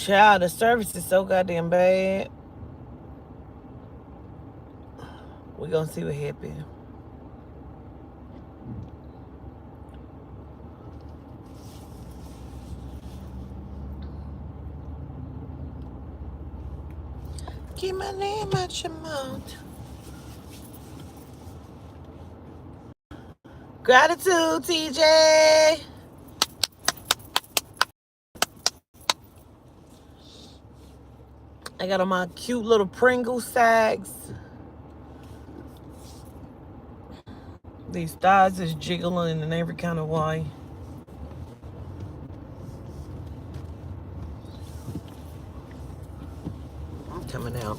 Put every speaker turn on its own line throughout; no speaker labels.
Child, the service is so goddamn bad. We're gonna see what happens. Keep my name out your mouth. Gratitude, TJ. I got on my cute little Pringle sacks. These thighs is jiggling in every kind of way. I'm coming out.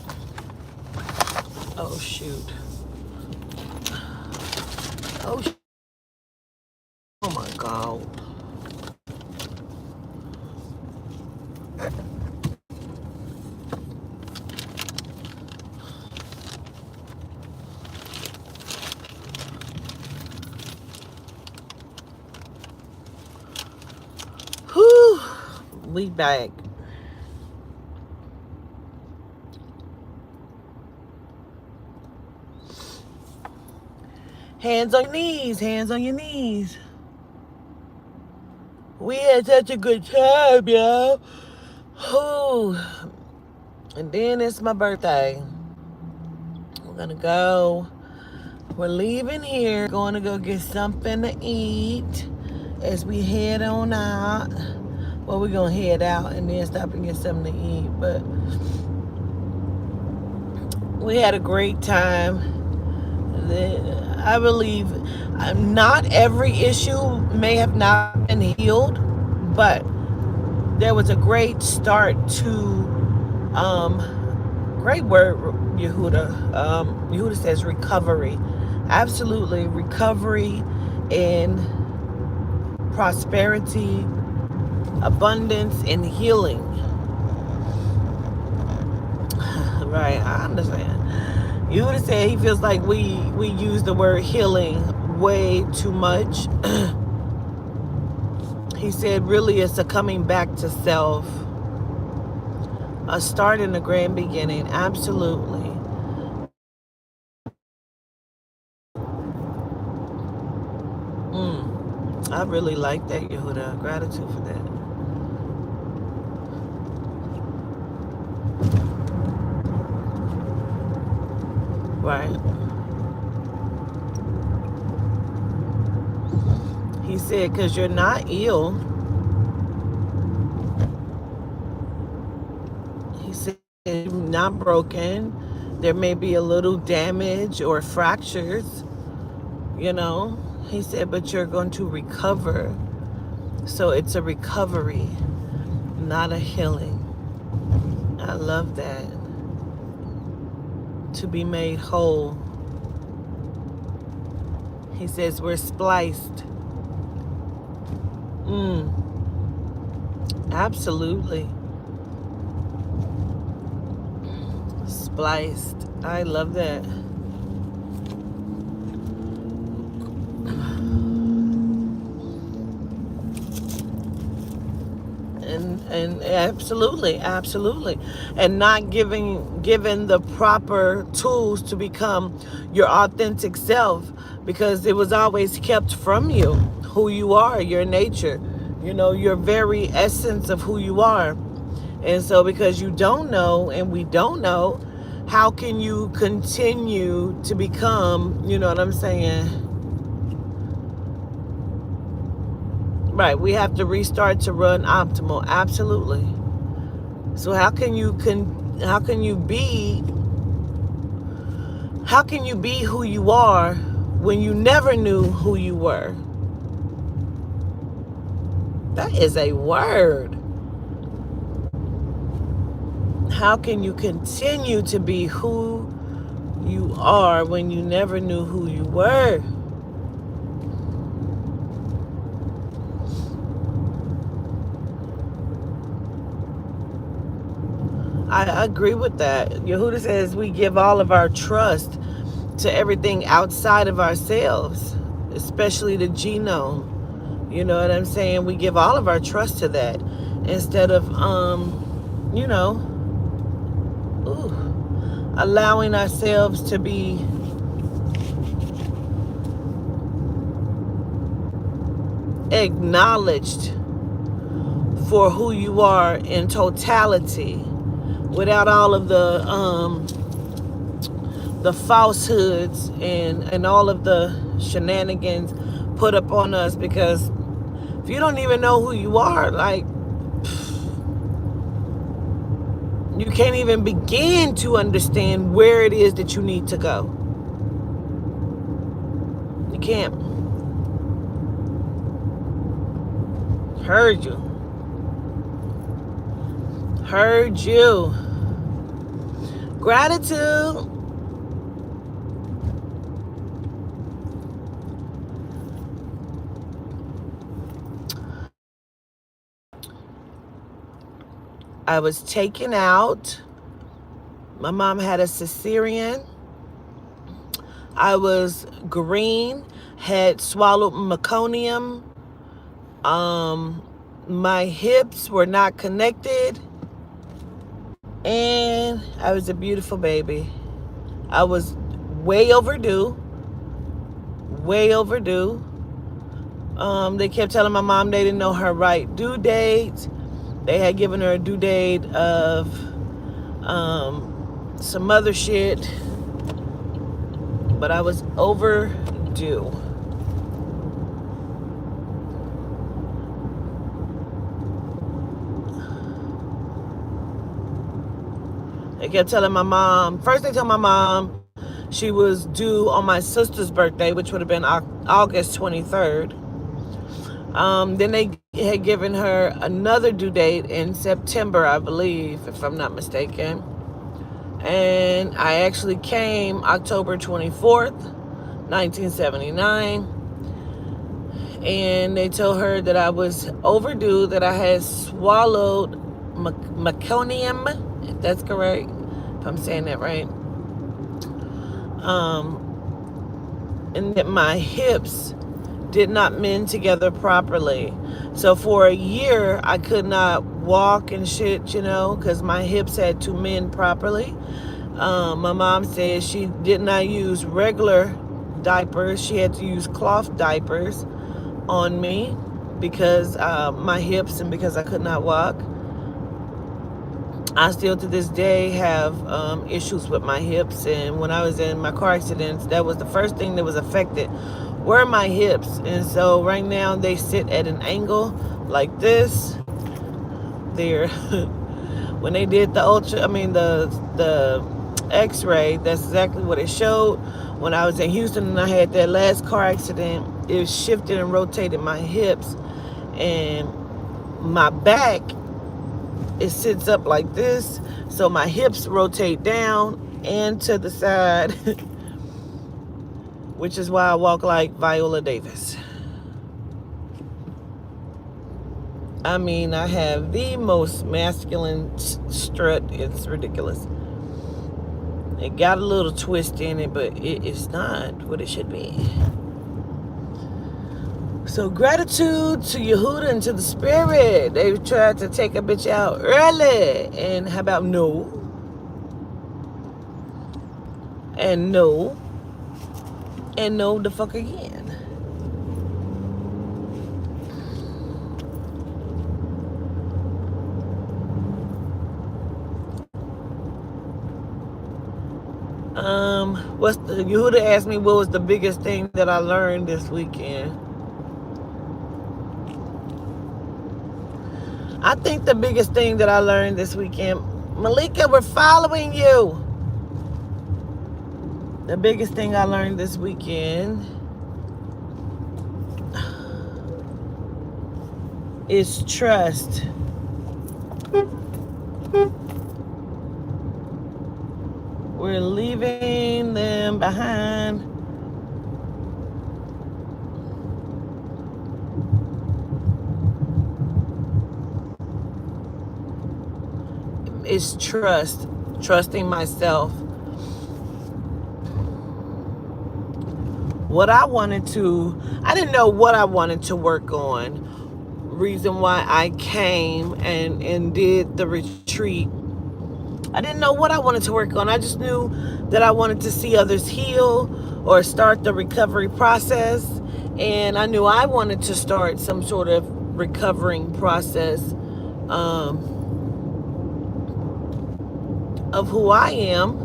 Oh, shoot. Oh, oh my God. Whew. We back. Hands on your knees. Hands on your knees. We had such a good time, y'all. Whew. And then it's my birthday. We're gonna go. We're leaving here. Going to go get something to eat as we head on out. Well, we're gonna head out and then stop and get something to eat. But we had a great time. I believe not every issue may have not been healed, but there was a great start to great word, Yehuda. Yehuda says recovery. Absolutely, recovery in prosperity, abundance, and healing. Right, I understand. Yehuda said he feels like we use the word healing way too much. He said really it's a coming back to self. A start in the grand beginning, absolutely. I really like that, Yehuda. Gratitude for that. Right. He said, because you're not ill. He said, you're not broken. There may be a little damage or fractures, you know. He said, but you're going to recover. So it's a recovery, not a healing. I love that. To be made whole. He says we're spliced. Absolutely. Spliced. I love that. And absolutely, absolutely. And not given the proper tools to become your authentic self, because it was always kept from you, who you are, your nature, you know, your very essence of who you are. And so because you don't know and we don't know, how can you continue to become, you know what I'm saying? Right, we have to restart to run optimal. Absolutely. So how can you be who you are when you never knew who you were? That is a word. How can you continue to be who you are when you never knew who you were? I agree with that. Yehuda says we give all of our trust to everything outside of ourselves, especially the genome. You know what I'm saying? We give all of our trust to that instead of you know, allowing ourselves to be acknowledged for who you are in totality, without all of the falsehoods and all of the shenanigans put up on us. Because if you don't even know who you are, like, you can't even begin to understand where it is that you need to go. You can't. Heard you. Heard you. Gratitude. I was taken out. My mom had a cesarean. I was green, had swallowed meconium. My hips were not connected. And I was a beautiful baby. I was way overdue. Way overdue. They kept telling my mom they didn't know her right due date. They had given her a due date of some other shit. But I was overdue. They kept telling my mom, first they told my mom she was due on my sister's birthday, which would have been August 23rd. Then they had given her another due date in September, I believe, if I'm not mistaken. And I actually came October 24th, 1979. And they told her that I was overdue, that I had swallowed meconium, if that's correct, if I'm saying that right. And that my hips did not mend together properly. So for a year, I could not walk and shit, because my hips had to mend properly. My mom said she did not use regular diapers. She had to use cloth diapers on me because my hips and because I could not walk. I still to this day have issues with my hips, and when I was in my car accidents, that was the first thing that was affected were my hips. And so right now they sit at an angle like this. They're when they did the x-ray, that's exactly what it showed. When I was in Houston and I had that last car accident, it shifted and rotated my hips, and my back, it sits up like this, so my hips rotate down and to the side, which is why I walk like Viola Davis. I mean, I have the most masculine strut. It's ridiculous. It got a little twist in it, but it's not what it should be. So gratitude to Yehuda and to the spirit. They tried to take a bitch out early. And how about no? And no. And no the fuck again. Yehuda asked me what was the biggest thing that I learned this weekend. I think the biggest thing that I learned this weekend, Malika, we're following you. The biggest thing I learned this weekend is trust. We're leaving them behind. It's trust. Trusting myself. I didn't know what I wanted to work on. reason why I came and did the retreat. I didn't know what I wanted to work on. I just knew that I wanted to see others heal or start the recovery process. And I knew I wanted to start some sort of recovering process of who I am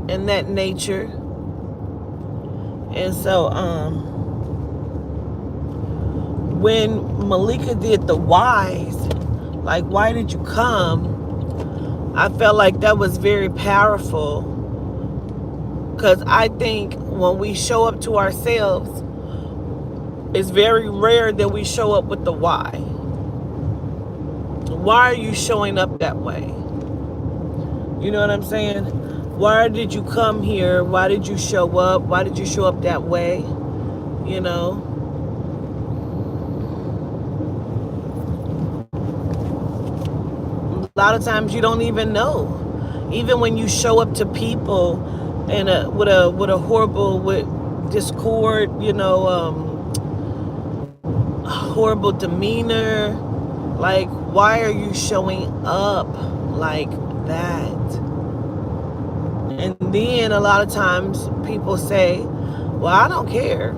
and that nature. And so when Malika did the whys, like, why did you come? I felt like that was very powerful, because I think when we show up to ourselves, it's very rare that we show up with the why. Why are you showing up that way? You know what I'm saying? Why did you come here? Why did you show up? Why did you show up that way? You know? A lot of times you don't even know. Even when you show up to people and with a horrible, with discord, horrible demeanor, like, why are you showing up like that? And then a lot of times people say, well, I don't care.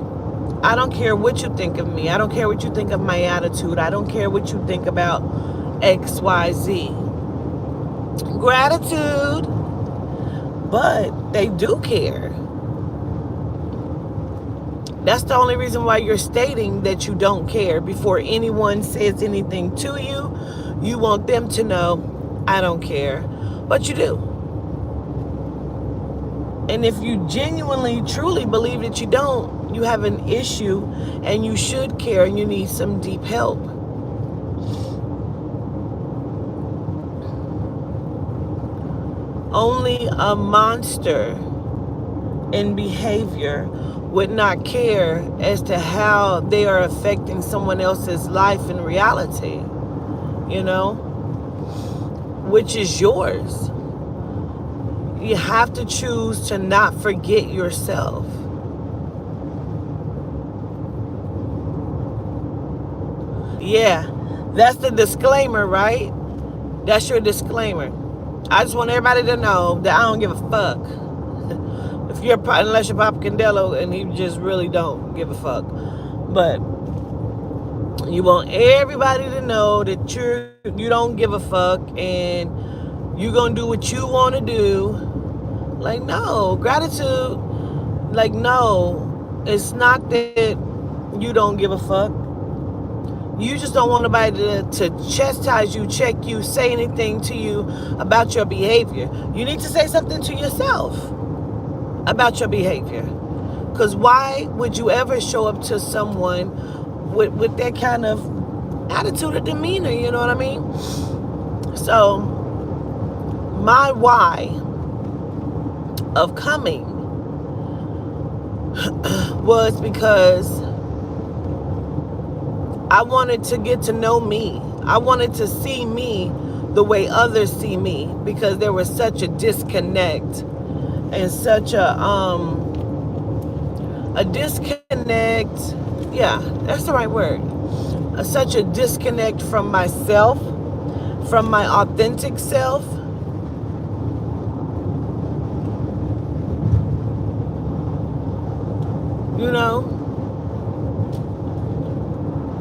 I don't care what you think of me. I don't care what you think of my attitude. I don't care what you think about XYZ. Gratitude. But they do care. That's the only reason why you're stating that you don't care. Before anyone says anything to you, you want them to know, I don't care. But you do. And if you genuinely, truly believe that you don't, you have an issue and you should care and you need some deep help. Only a monster in behavior would not care as to how they are affecting someone else's life in reality, which is yours. You have to choose to not forget yourself. Yeah, that's the disclaimer, right? That's your disclaimer. I just want everybody to know that I don't give a fuck. Unless you're Papa Candelo and you just really don't give a fuck. But you want everybody to know that you don't give a fuck and you're gonna do what you want to do. Like, no, gratitude. Like, no, it's not that you don't give a fuck. You just don't want nobody to chastise you, check you, say anything to you about your behavior. You need to say something to yourself about your behavior. Because why would you ever show up to someone with that kind of attitude or demeanor, you know what I mean? So, my why of coming was because I wanted to get to know me. I wanted to see me the way others see me, because there was such a disconnect and such a disconnect. Yeah, that's the right word. Such a disconnect from myself, from my authentic self.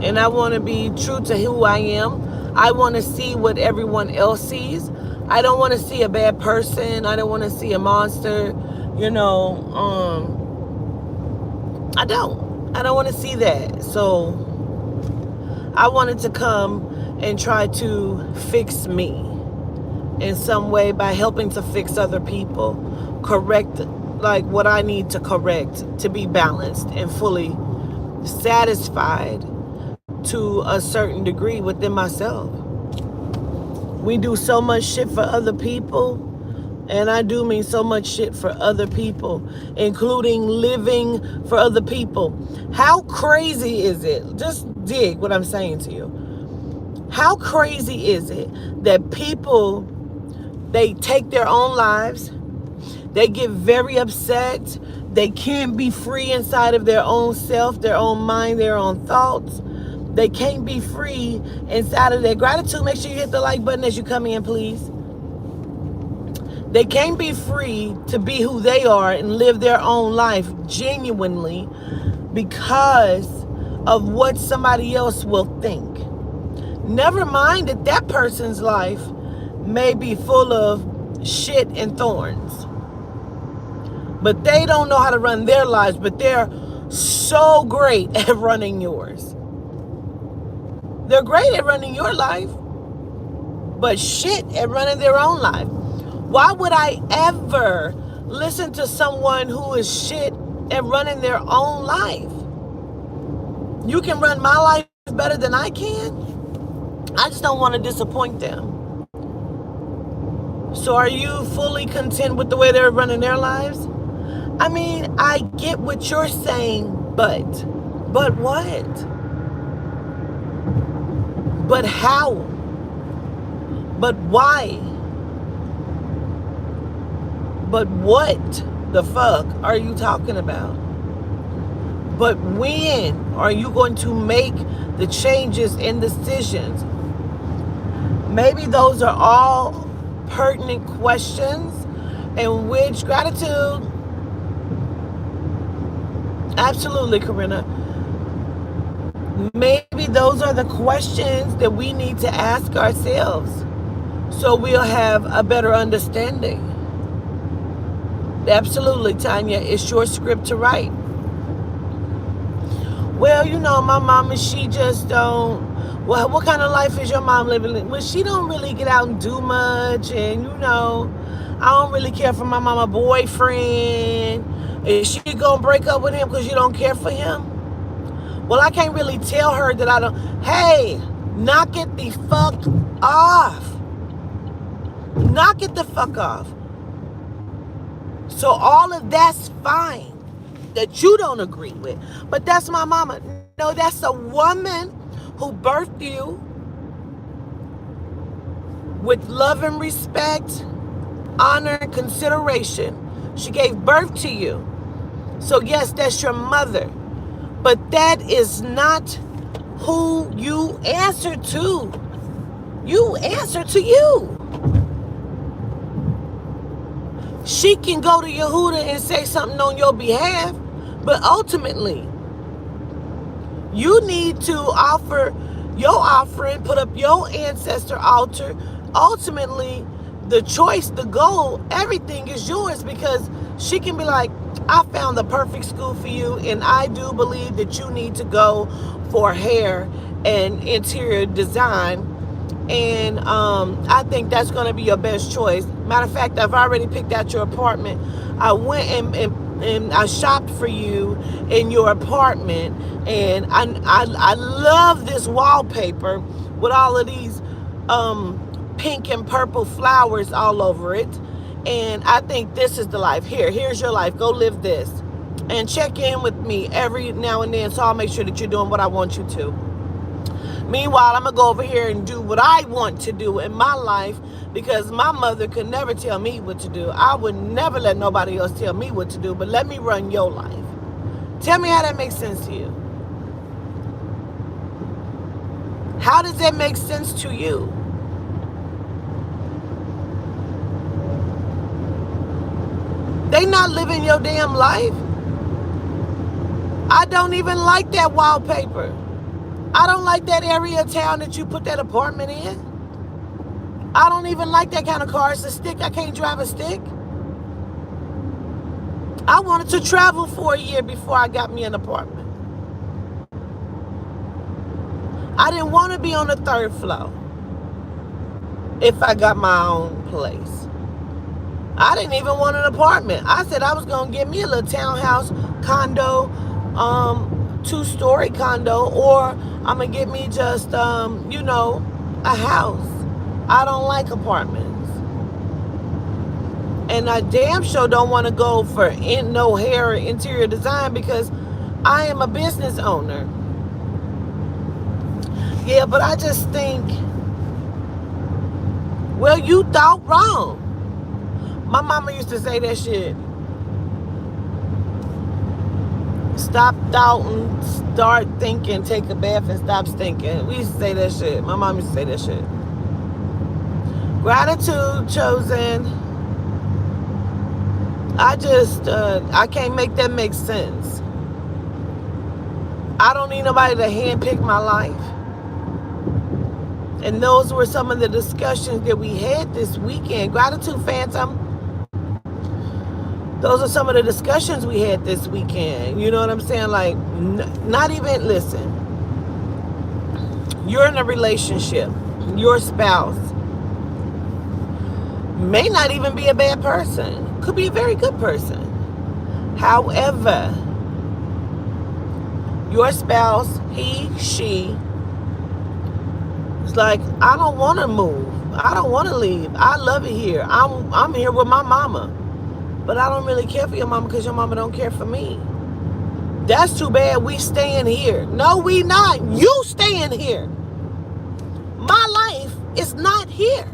And I want to be true to who I am. I want to see what everyone else sees. I don't want to see a bad person. I don't want to see a monster. I don't want to see that. So I wanted to come and try to fix me in some way by helping to fix other people, correct like what I need to correct to be balanced and fully satisfied to a certain degree within myself. We do so much shit for other people, and I do mean so much shit for other people, including living for other people. How crazy is it? Just dig what I'm saying to you. How crazy is it that people, they take their own lives, they get very upset, they can't be free inside of their own self, their own mind, their own thoughts, They can't be free inside of their gratitude. Make sure you hit the like button as you come in, please. They can't be free to be who they are and live their own life genuinely because of what somebody else will think. Never mind that that person's life may be full of shit and thorns. But they don't know how to run their lives, but they're so great at running yours. They're great at running your life, but shit at running their own life. Why would I ever listen to someone who is shit at running their own life? You can run my life better than I can. I just don't want to disappoint them. So are you fully content with the way they're running their lives? I mean, I get what you're saying, but what? But how? But why? But what the fuck are you talking about? But when are you going to make the changes and decisions? Maybe those are all pertinent questions in which gratitude, absolutely, Corinna. Maybe those are the questions that we need to ask ourselves so we'll have a better understanding. Absolutely, Tanya. It's your script to write. Well, you know, my mama, she just don't. Well, what kind of life is your mom living? Well, she don't really get out and do much. And, you know, I don't really care for my mama boyfriend. Is she going to break up with him because you don't care for him? Well, I can't really tell her that I don't. Hey, knock it the fuck off. Knock it the fuck off. So all of that's fine that you don't agree with. But that's my mama. No, that's a woman who birthed you with love and respect, honor, and consideration. She gave birth to you. So yes, that's your mother. But that is not who you answer to. You answer to you. She can go to Yehuda and say something on your behalf, but ultimately, you need to offer your offering, put up your ancestor altar. Ultimately, the choice, the goal, everything is yours, because she can be like, I found the perfect school for you, and I do believe that you need to go for hair and interior design. And I think that's going to be your best choice. Matter of fact, I've already picked out your apartment. I went and I shopped for you in your apartment. And I love this wallpaper with all of these pink and purple flowers all over it. And I think this is the life. Here's your life. Go live this. And check in with me every now and then so I'll make sure that you're doing what I want you to. Meanwhile, I'm going to go over here and do what I want to do in my life, because my mother could never tell me what to do. I would never let nobody else tell me what to do, but let me run your life. Tell me how that makes sense to you. How does that make sense to you? They not living your damn life. I don't even like that wallpaper. I don't like that area of town that you put that apartment in. I don't even like that kind of car. It's a stick. I can't drive a stick. I wanted to travel for a year before I got me an apartment. I didn't want to be on the third floor if I got my own place. I didn't even want an apartment. I said I was going to get me a little townhouse, condo, 2-story condo, or I'm going to get me just, a house. I don't like apartments. And I damn sure don't want to go for no hair or interior design, because I am a business owner. Yeah, but I just think, well, you thought wrong. My mama used to say that shit. Stop doubting, start thinking, take a bath and stop stinking. We used to say that shit. My mom used to say that shit. Gratitude, chosen. I can't make that make sense. I don't need nobody to handpick my life. And those were some of the discussions that we had this weekend. Gratitude, Phantom. Those are some of the discussions we had this weekend. You know what I'm saying? Like, not even, listen. You're in a relationship. Your spouse may not even be a bad person. Could be a very good person. However, your spouse, he, she, is like, I don't want to move. I don't want to leave. I love it here. I'm here with my mama. But I don't really care for your mama because your mama don't care for me. That's too bad. We staying here. No, we not. You staying here. My life is not here.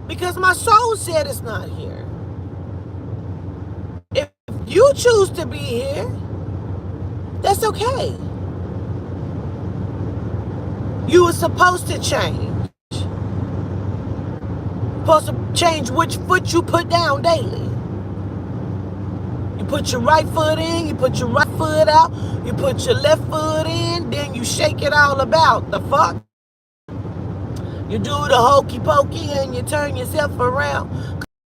Because my soul said it's not here. If you choose to be here, that's okay. You were supposed to change. Supposed to change which foot you put down daily. You put your right foot in, you put your right foot out, you put your left foot in, then you shake it all about. The fuck? You do the hokey pokey and you turn yourself around.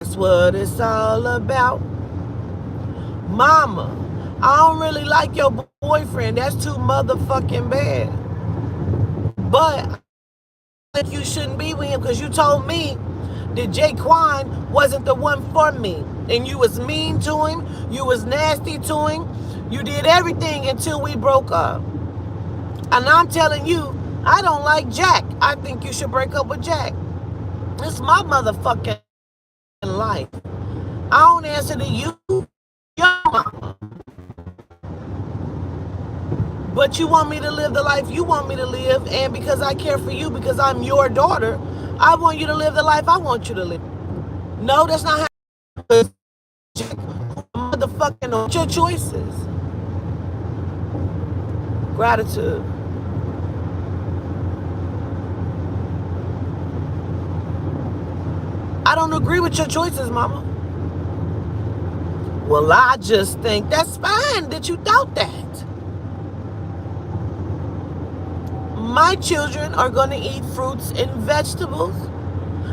That's what it's all about. Mama, I don't really like your boyfriend. That's too motherfucking bad. But I think you shouldn't be with him because you told me that Jaquan wasn't the one for me. And you was mean to him. You was nasty to him. You did everything until we broke up. And I'm telling you, I don't like Jack. I think you should break up with Jack. It's my motherfucking life. I don't answer to you, your mama. But you want me to live the life you want me to live, and because I care for you, because I'm your daughter, I want you to live the life I want you to live. No, that's not how. Motherfucking your choices. Gratitude. I don't agree with your choices, mama. Well, I just think that's fine that you thought that. My children are going to eat fruits and vegetables,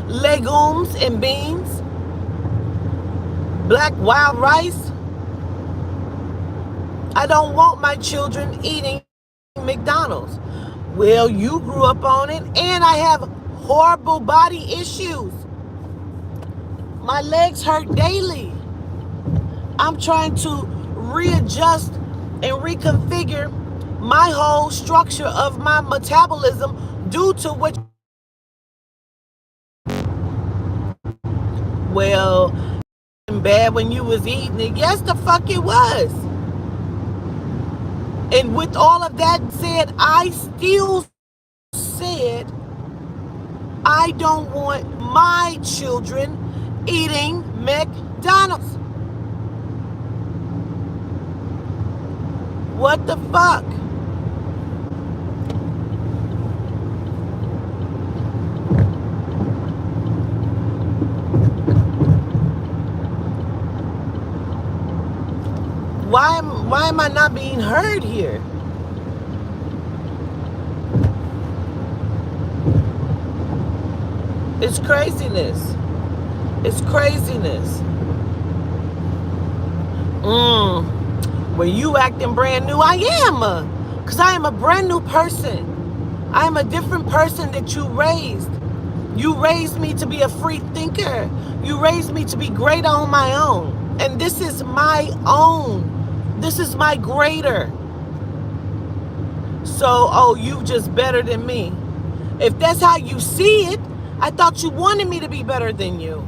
legumes and beans, black wild rice. I don't want my children eating McDonald's. Well, you grew up on it, and I have horrible body issues. My legs hurt daily. I'm trying to readjust and reconfigure my whole structure of my metabolism due to what. Well, bad when you was eating it. Yes, the fuck it was. And with all of that said, I still said I don't want my children eating McDonald's. What the fuck? Why am I not being heard here? It's craziness. It's craziness. When you acting brand new, I am. Because I am a brand new person. I am a different person that you raised. You raised me to be a free thinker. You raised me to be great on my own. And this is my own. This is my greater. So, oh, you just better than me. If that's how you see it, I thought you wanted me to be better than you.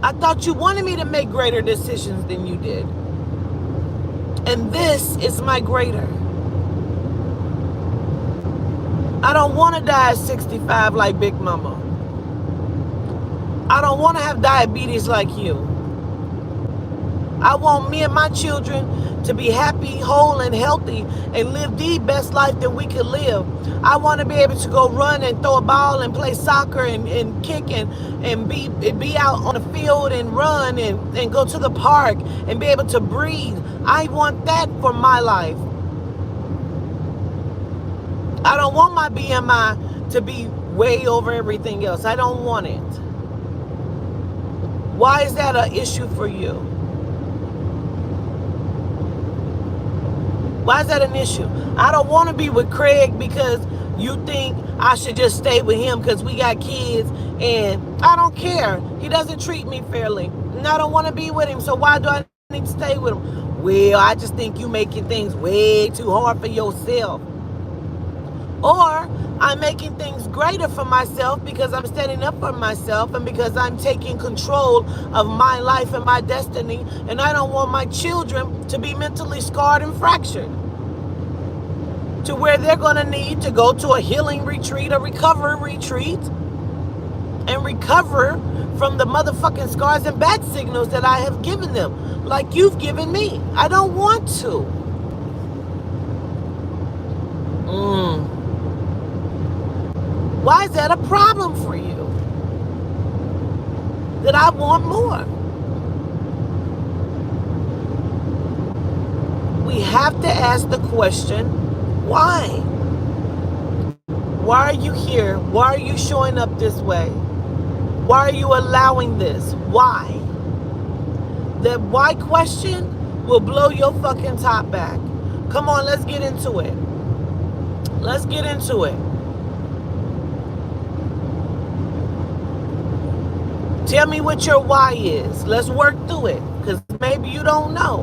I thought you wanted me to make greater decisions than you did. And this is my greater. I don't want to die at 65 like Big Mama. I don't want to have diabetes like you. I want me and my children to be happy, whole, and healthy and live the best life that we could live. I want to be able to go run and throw a ball and play soccer and kick and be out on the field and run and go to the park and be able to breathe. I want that for my life. I don't want my BMI to be way over everything else. I don't want it. Why is that an issue for you? Why is that an issue? I don't want to be with Craig because you think I should just stay with him because we got kids, and I don't care. He doesn't treat me fairly, and I don't want to be with him, so why do I need to stay with him? Well, I just think you making things way too hard for yourself. Or I'm making things greater for myself because I'm standing up for myself and because I'm taking control of my life and my destiny, and I don't want my children to be mentally scarred and fractured to where they're going to need to go to a healing retreat, a recovery retreat, and recover from the motherfucking scars and bad signals that I have given them, like you've given me. I don't want to. Why is that a problem for you? That I want more. We have to ask the question, why? Why are you here? Why are you showing up this way? Why are you allowing this? Why? That why question will blow your fucking top back. Come on, let's get into it. Let's get into it. Tell me what your why is. Let's work through it, because maybe you don't know.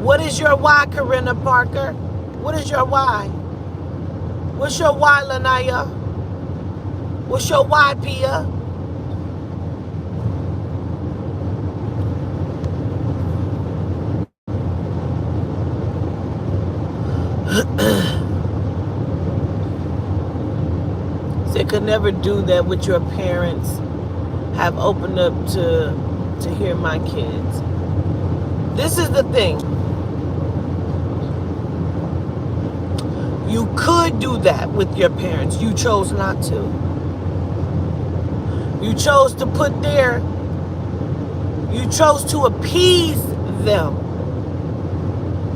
What is your why, Corinna Parker? What is your why? What's your why, Lanaya? What's your why, Pia? So you could never do that with your parents. Have opened up to hear my kids. This is the thing. You could do that with your parents. You chose not to. You chose to put there. You chose to appease them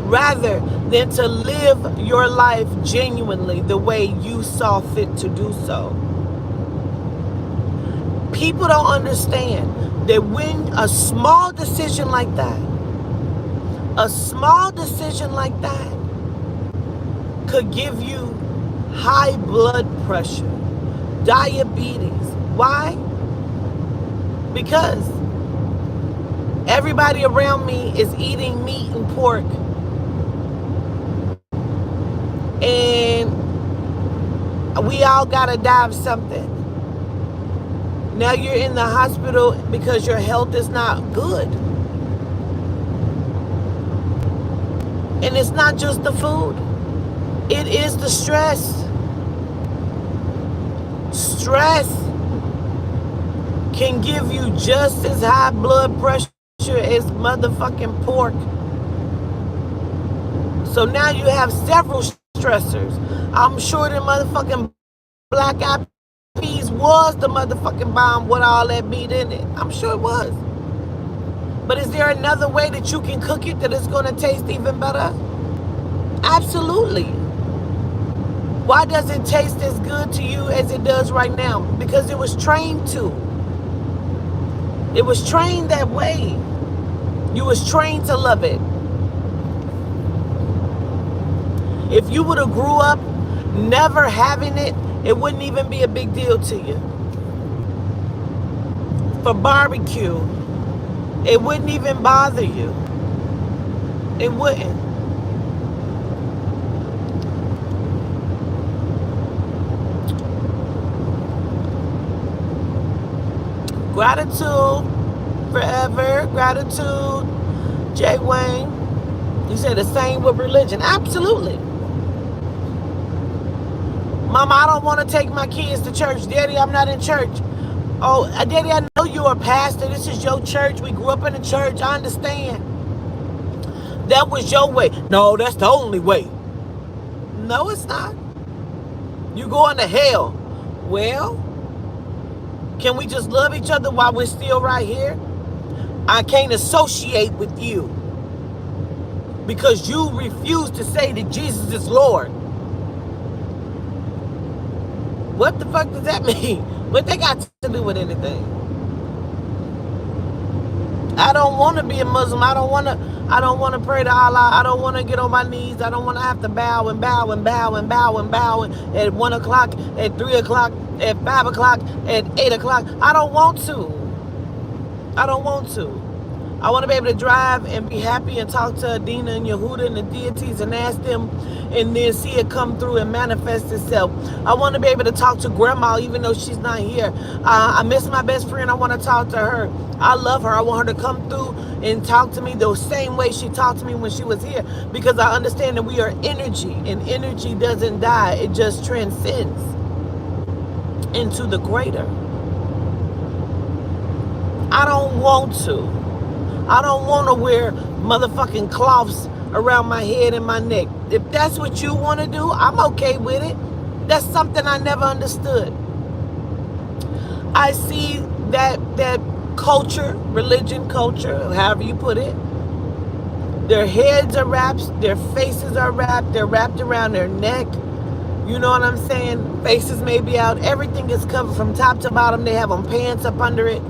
rather than to live your life genuinely the way you saw fit to do so. People don't understand that when a small decision like that could give you high blood pressure, diabetes. Why? Because everybody around me is eating meat and pork, and we all gotta die of something. Now you're in the hospital because your health is not good. And it's not just the food. It is the stress. Stress can give you just as high blood pressure as motherfucking pork. So now you have several stressors. I'm sure the motherfucking black eyed peas was the motherfucking bomb with all that meat in it. I'm sure it was. But is there another way that you can cook it that it's going to taste even better? Absolutely. Why does it taste as good to you as it does right now? Because it was trained to. It was trained that way. You was trained to love it. If you would have grew up never having it, it wouldn't even be a big deal to you. For barbecue, it wouldn't even bother you. It wouldn't. Gratitude forever. Gratitude, Jay Wayne. You said the same with religion. Absolutely. Mama, I don't want to take my kids to church. Daddy, I'm not in church. Oh, Daddy, I know you're a pastor. This is your church. We grew up in the church. I understand. That was your way. No, that's the only way. No, it's not. You going to hell. Well, can we just love each other while we're still right here? I can't associate with you because you refuse to say that Jesus is Lord. What the fuck does that mean? What they got to do with anything? I don't want to be a Muslim. I don't want to pray to Allah. I don't want to get on my knees. I don't want to have to bow and bow and bow and bow and bow at 1 o'clock, at 3 o'clock, at 5 o'clock, at 8 o'clock. I don't want to. I don't want to. I want to be able to drive and be happy and talk to Adina and Yehuda and the deities and ask them and then see it come through and manifest itself. I want to be able to talk to grandma even though she's not here. I miss my best friend. I want to talk to her. I love her. I want her to come through and talk to me the same way she talked to me when she was here, because I understand that we are energy, and energy doesn't die. It just transcends into the greater. I don't want to. I don't want to wear motherfucking cloths around my head and my neck. If that's what you want to do, I'm okay with it. That's something I never understood. I see that culture, religion culture, however you put it, their heads are wrapped, their faces are wrapped, they're wrapped around their neck. You know what I'm saying? Faces may be out. Everything is covered from top to bottom. They have on pants up under it.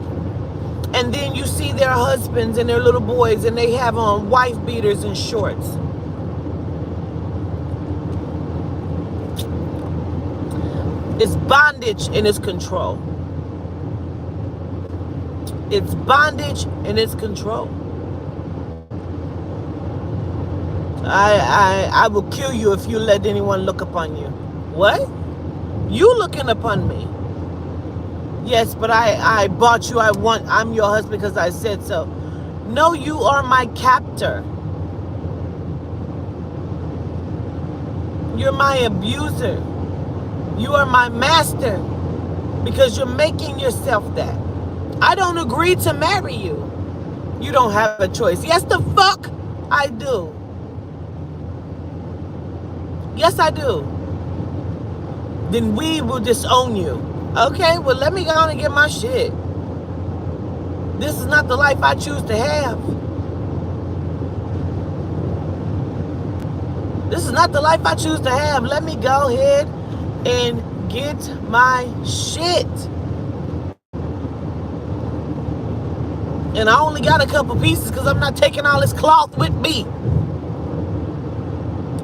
And then you see their husbands and their little boys, and they have on wife beaters and shorts. It's bondage and it's control. It's bondage and it's control. I will kill you if you let anyone look upon you. What? You looking upon me? Yes, but I bought you. I'm your husband because I said so. No, you are my captor. You're my abuser. You are my master because you're making yourself that. I don't agree to marry you. You don't have a choice. Yes, the fuck I do. Yes, I do. Then we will disown you. Okay, well, let me go on and get my shit. This is not the life I choose to have. This is not the life I choose to have. Let me go ahead and get my shit. And I only got a couple pieces because I'm not taking all this cloth with me.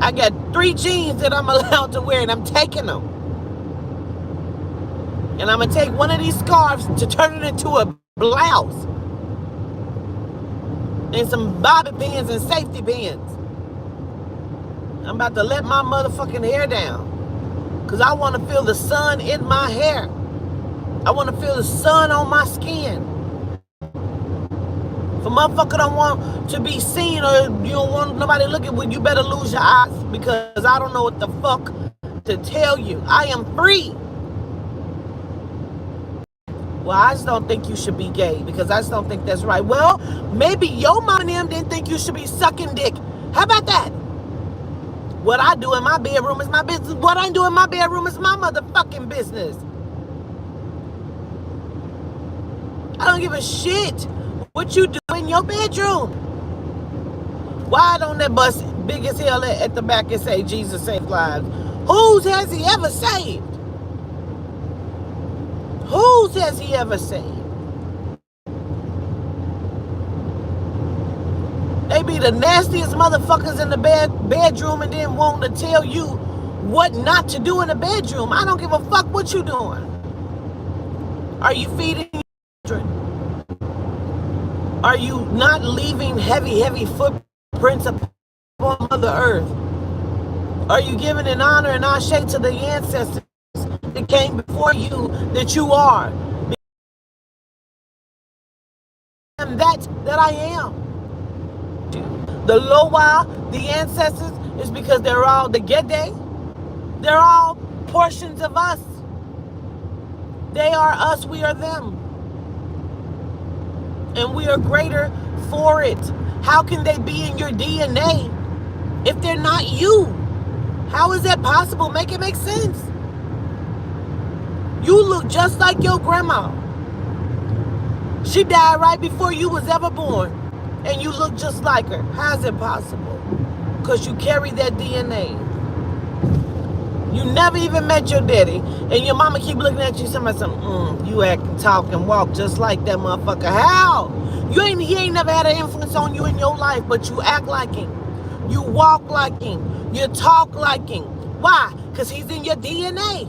I got 3 jeans that I'm allowed to wear, and I'm taking them. And I'm going to take one of these scarves to turn it into a blouse. And some bobby pins and safety pins. I'm about to let my motherfucking hair down. Because I want to feel the sun in my hair. I want to feel the sun on my skin. If a motherfucker don't want to be seen or you don't want nobody looking, well, you better lose your eyes, because I don't know what the fuck to tell you. I am free. Well, I just don't think you should be gay, because I just don't think that's right. Well, maybe your mom and them didn't think you should be sucking dick. How about that? What I do in my bedroom is my business. What I do in my bedroom is my motherfucking business. I don't give a shit what you do in your bedroom. Why don't that bus big as hell at the back and say Jesus saved lives? Whose has he ever saved? Whose has he ever saved? They be the nastiest motherfuckers in the bedroom and then wanting to tell you what not to do in the bedroom. I don't give a fuck what you doing. Are you feeding your children? Are you not leaving heavy footprints upon Mother Earth? Are you giving an honor and ashe to the ancestors that came before you, that you are? And that I am. The Loa, the ancestors, is because they're all the Gede. They're all portions of us. They are us, we are them. And we are greater for it. How can they be in your DNA if they're not you? How is that possible? Make it make sense. You look just like your grandma. She died right before you was ever born. And you look just like her. How is it possible? Because you carry that DNA. You never even met your daddy. And your mama keep looking at you somebody saying, you act, talk, and walk just like that motherfucker. How? He ain't never had an influence on you in your life, but you act like him. You walk like him. You talk like him. Why? Because he's in your DNA.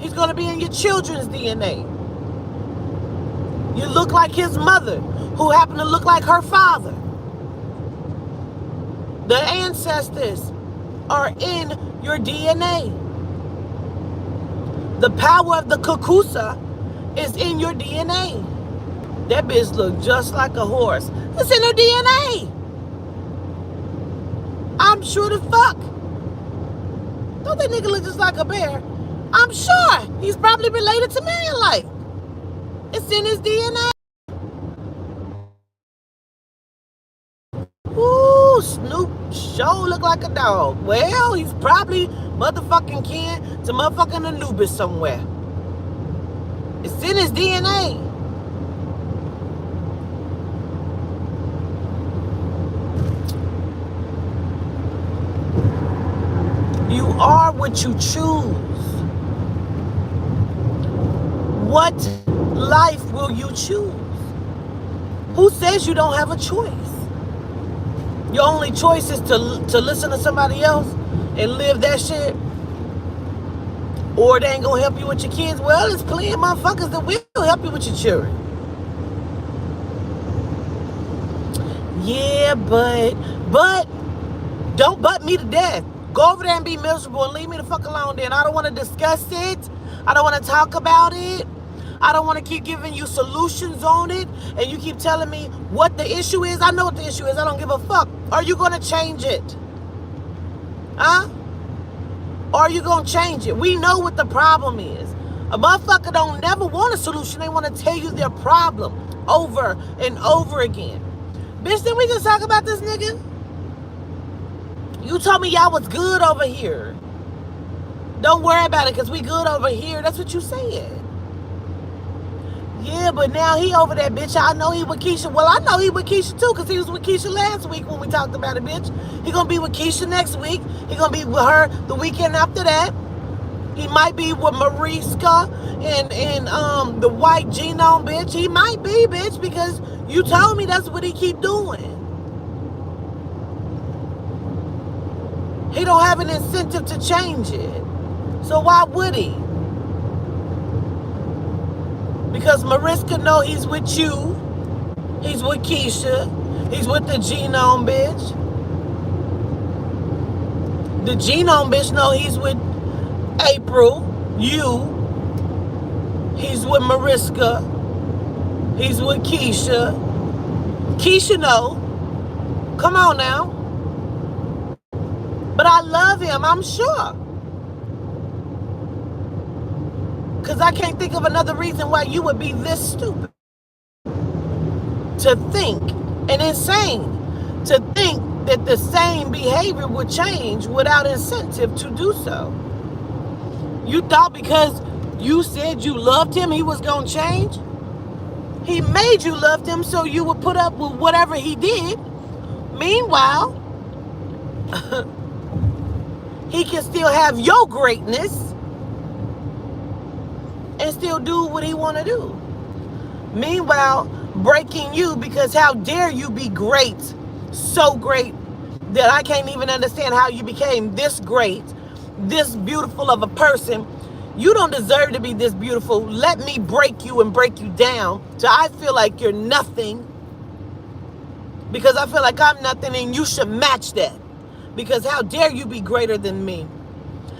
He's going to be in your children's DNA. You look like his mother, who happened to look like her father. The ancestors are in your DNA. The power of the kukusa is in your DNA. That bitch look just like a horse. It's in her DNA. I'm sure the fuck. Don't that nigga look just like a bear? I'm sure he's probably related to Light. It's in his DNA. Ooh, Snoop sure look like a dog. Well, he's probably motherfucking kin to motherfucking Anubis somewhere. It's in his DNA. You are what you choose. What life will you choose? Who says you don't have a choice? Your only choice is to listen to somebody else and live that shit? Or they ain't gonna help you with your kids? Well, there's plenty of motherfuckers that will help you with your children. Yeah, but don't butt me to death. Go over there and be miserable and leave me the fuck alone then. I don't want to discuss it. I don't want to talk about it. I don't want to keep giving you solutions on it. And you keep telling me what the issue is. I know what the issue is. I don't give a fuck. Are you going to change it? Huh? Or are you going to change it? We know what the problem is. A motherfucker don't never want a solution. They want to tell you their problem over and over again. Bitch, didn't we just talk about this nigga? You told me y'all was good over here. Don't worry about it because we good over here. That's what you said. Yeah, but now he over there, bitch. I know he with Keisha. Well, I know he with Keisha too because he was with Keisha last week when we talked about it, bitch. He going to be with Keisha next week. He going to be with her the weekend after that. He might be with Mariska and the white genome, bitch. He might be, bitch, because you told me that's what he keep doing. He don't have an incentive to change it. So why would he? Because Mariska know he's with you. He's with Keisha. He's with the genome bitch. The genome bitch know he's with April, you. He's with Mariska. He's with Keisha. Keisha know. Come on now. But I love him, I'm sure. Because I can't think of another reason why you would be this stupid. To think, and insane, to think that the same behavior would change without incentive to do so. You thought because you said you loved him, he was going to change? He made you love him so you would put up with whatever he did. Meanwhile, he can still have your greatness and still do what he want to do. Meanwhile, breaking you because how dare you be great, so great that I can't even understand how you became this great, this beautiful of a person. You don't deserve to be this beautiful. Let me break you and break you down so I feel like you're nothing, because I feel like I'm nothing and you should match that. Because how dare you be greater than me?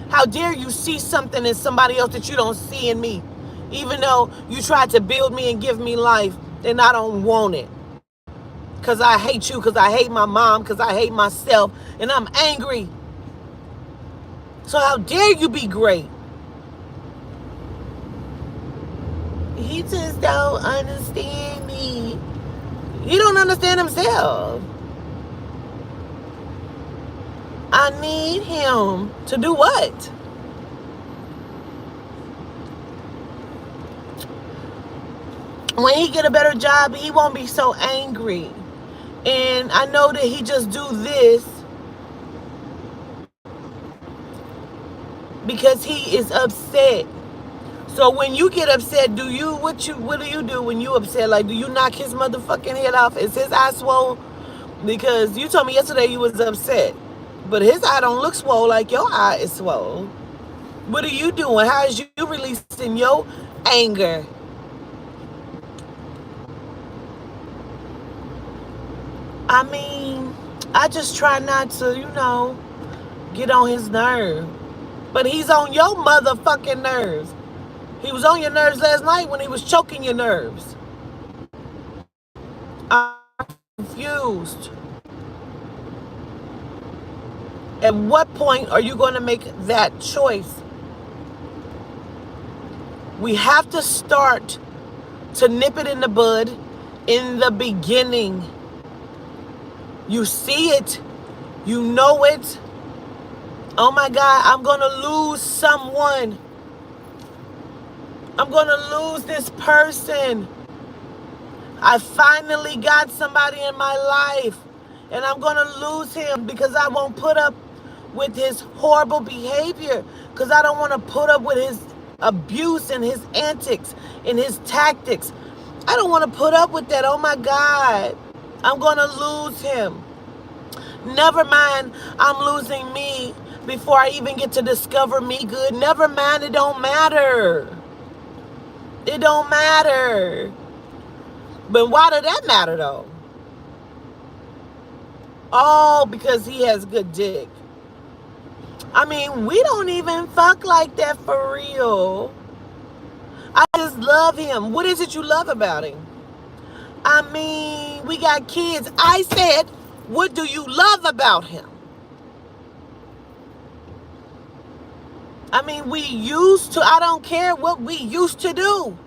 How dare you see something in somebody else that you don't see in me? Even though you tried to build me and give me life, then I don't want it. Because I hate you, because I hate my mom, because I hate myself, and I'm angry. So how dare you be great? He just don't understand me. He don't understand himself. I need him to do what? When he get a better job, he won't be so angry. And I know that he just do this because he is upset. So when you get upset, what do you do when you upset? Like, do you knock his motherfucking head off? Is his eye swole? Because you told me yesterday you was upset, but his eye don't look swole like your eye is swole. What are you doing? How is you releasing your anger? I mean, I just try not to, get on his nerve. But he's on your motherfucking nerves. He was on your nerves last night when he was choking your nerves. I'm confused. At what point are you going to make that choice? We have to start to nip it in the bud in the beginning. You see it. You know it. Oh my God, I'm going to lose someone. I'm going to lose this person. I finally got somebody in my life, and I'm going to lose him because I won't put up with his horrible behavior, because I don't want to put up with his abuse and his antics and his tactics. I don't want to put up with that. Oh my God. I'm going to lose him. Never mind, I'm losing me before I even get to discover me good. Never mind, it don't matter. It don't matter. But why did that matter though? Oh, because he has good dick. I mean, we don't even fuck like that for real. I just love him. What is it you love about him? I mean, we got kids. I said, what do you love about him? I mean, I don't care what we used to do.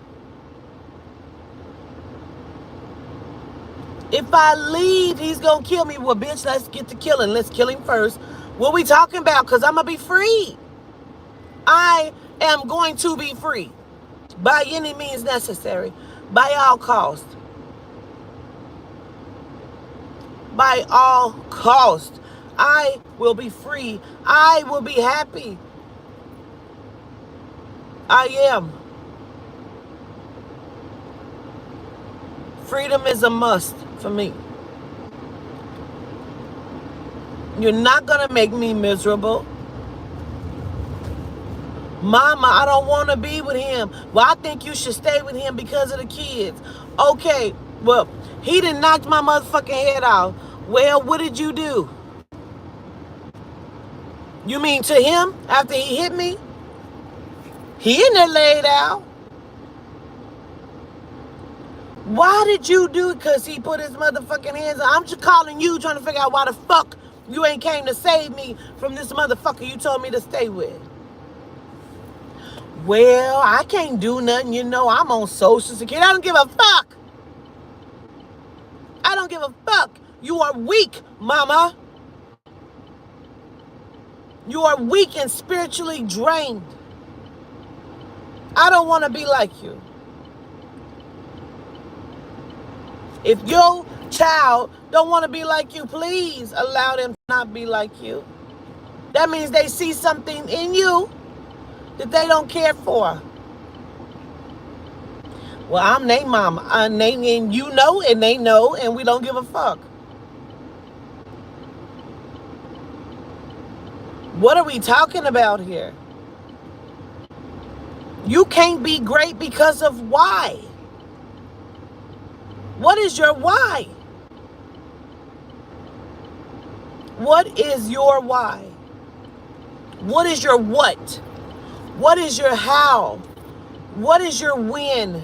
If I leave, he's going to kill me. Well, bitch, let's get to killing. Let's kill him first. What we talking about? Because I'm going to be free. I am going to be free. By any means necessary. By all costs. By all costs. I will be free. I will be happy. I am. Freedom is a must for me. You're not going to make me miserable. Mama, I don't want to be with him. Well, I think you should stay with him because of the kids. Okay, well, he done knocked my motherfucking head off. Well, what did you do? You mean to him after he hit me? He in there laid out. Why did you do it? Because he put his motherfucking hands on. I'm just calling you, trying to figure out why the fuck you ain't came to save me from this motherfucker you told me to stay with. Well, I can't do nothing. I'm on Social Security. I don't give a fuck. I don't give a fuck. You are weak, mama. You are weak and spiritually drained. I don't want to be like you. If your child don't want to be like you, please allow them to not be like you. That means they see something in you that they don't care for. Well, I'm their mama. And you know, and they know, and we don't give a fuck. What are we talking about here? You can't be great because of why? What is your why? What is your why? What is your what? What is your how? What is your when?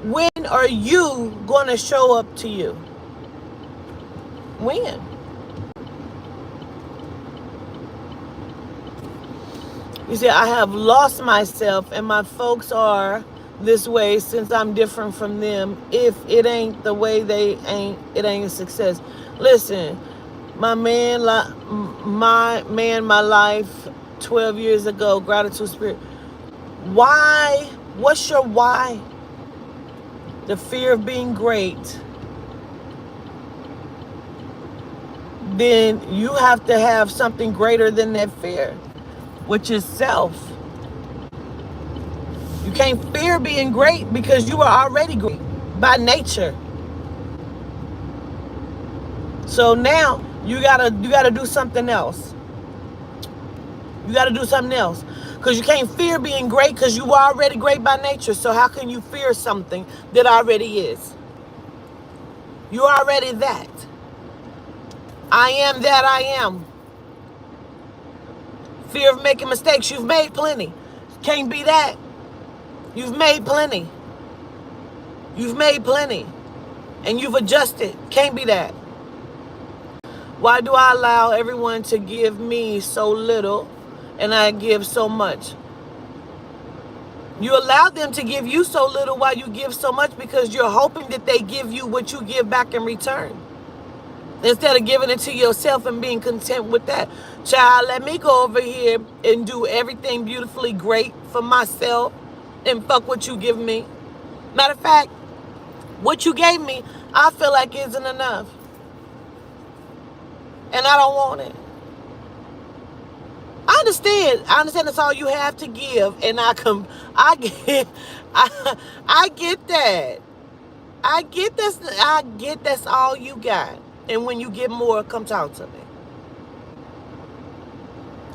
When are you going to show up to you? When? You see, I have lost myself, and my folks are this way since I'm different from them. If it ain't the way they ain't, it ain't a success. Listen, my man, my life 12 years ago, gratitude spirit. Why? What's your why? The fear of being great. Then you have to have something greater than that fear, which is self. You can't fear being great because you are already great by nature. So now you gotta do something else. You gotta do something else. Because you can't fear being great because you are already great by nature. So how can you fear something that already is? You're already that. I am that I am. Fear of making mistakes. You've made plenty. Can't be that. You've made plenty. You've made plenty. And you've adjusted. Can't be that. Why do I allow everyone to give me so little and I give so much? You allow them to give you so little while you give so much because you're hoping that they give you what you give back in return. Instead of giving it to yourself and being content with that. Child, let me go over here and do everything beautifully great for myself and fuck what you give me. Matter of fact, what you gave me, I feel like isn't enough. And I don't want it. I understand that's all you have to give. And I get that. I get that's all you got. And when you get more, come talk to me.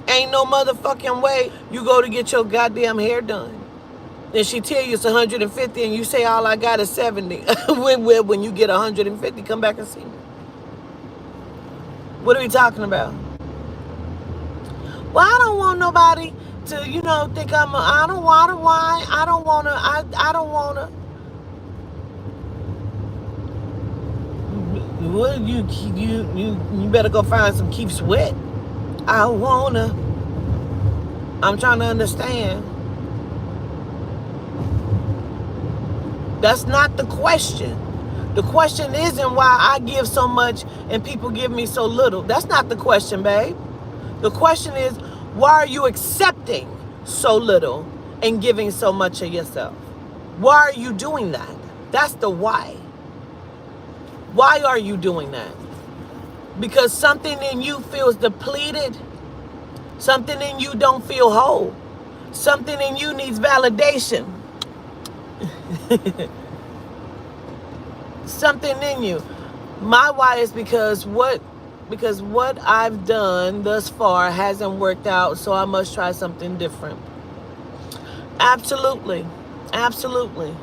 Ain't no motherfucking way you go to get your goddamn hair done. And she tell you it's 150 and you say all I got is 70. when you get 150, come back and see me. What are we talking about? Well, I don't want nobody to, think I don't want to. Why? I don't want to. I don't want to. Well, you better go find some Keep Sweat. I wanna. I'm trying to understand. That's not the question. The question isn't why I give so much and people give me so little. That's not the question, babe. The question is, why are you accepting so little and giving so much of yourself? Why are you doing that? That's the why. Why are you doing that? Because something in you feels depleted. Something in you don't feel whole. Something in you needs validation. Something in you. My why is because what I've done thus far hasn't worked out, so I must try something different. Absolutely. Absolutely.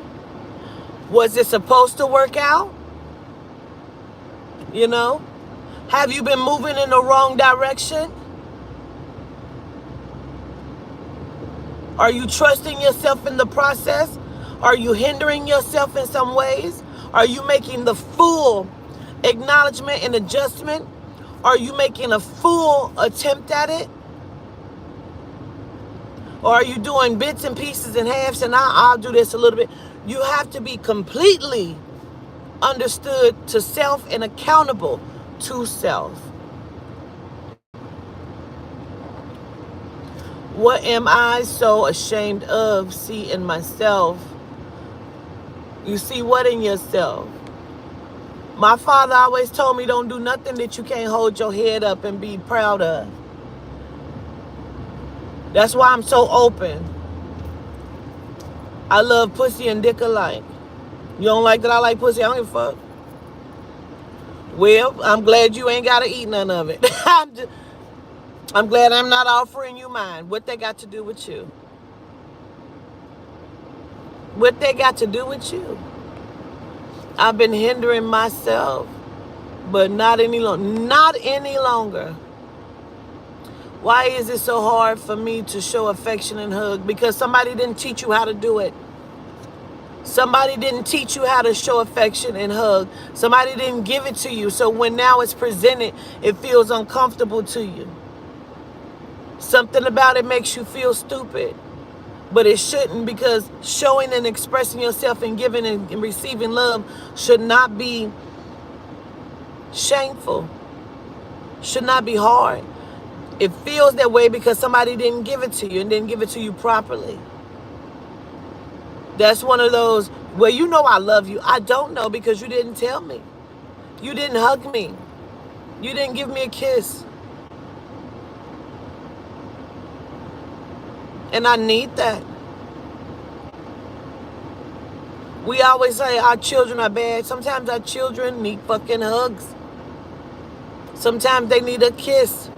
Was it supposed to work out? Have you been moving in the wrong direction? Are you trusting yourself in the process? Are you hindering yourself in some ways? Are you making the full acknowledgement and adjustment? Are you making a full attempt at it? Or are you doing bits and pieces and halves and I'll do this a little bit? You have to be completely understood to self and accountable to self. What am I so ashamed of? See in myself. You see what in yourself? My father always told me don't do nothing that you can't hold your head up and be proud of. That's why I'm so open. I love pussy and dick alike. You don't like that I like pussy? I don't give a fuck. Well, I'm glad you ain't got to eat none of it. I'm glad I'm not offering you mine. What they got to do with you? What they got to do with you? I've been hindering myself, but not any longer. Why is it so hard for me to show affection and hug? Because somebody didn't teach you how to do it. Somebody didn't teach you how to show affection and hug. Somebody didn't give it to you. So when now it's presented, it feels uncomfortable to you. Something about it makes you feel stupid. But it shouldn't, because showing and expressing yourself and giving and receiving love should not be shameful, should not be hard. It feels that way because somebody didn't give it to you and didn't give it to you properly. That's one of those, well, you know I love you. I don't know because you didn't tell me. You didn't hug me. You didn't give me a kiss. And I need that. We always say our children are bad. Sometimes our children need fucking hugs. Sometimes they need a kiss.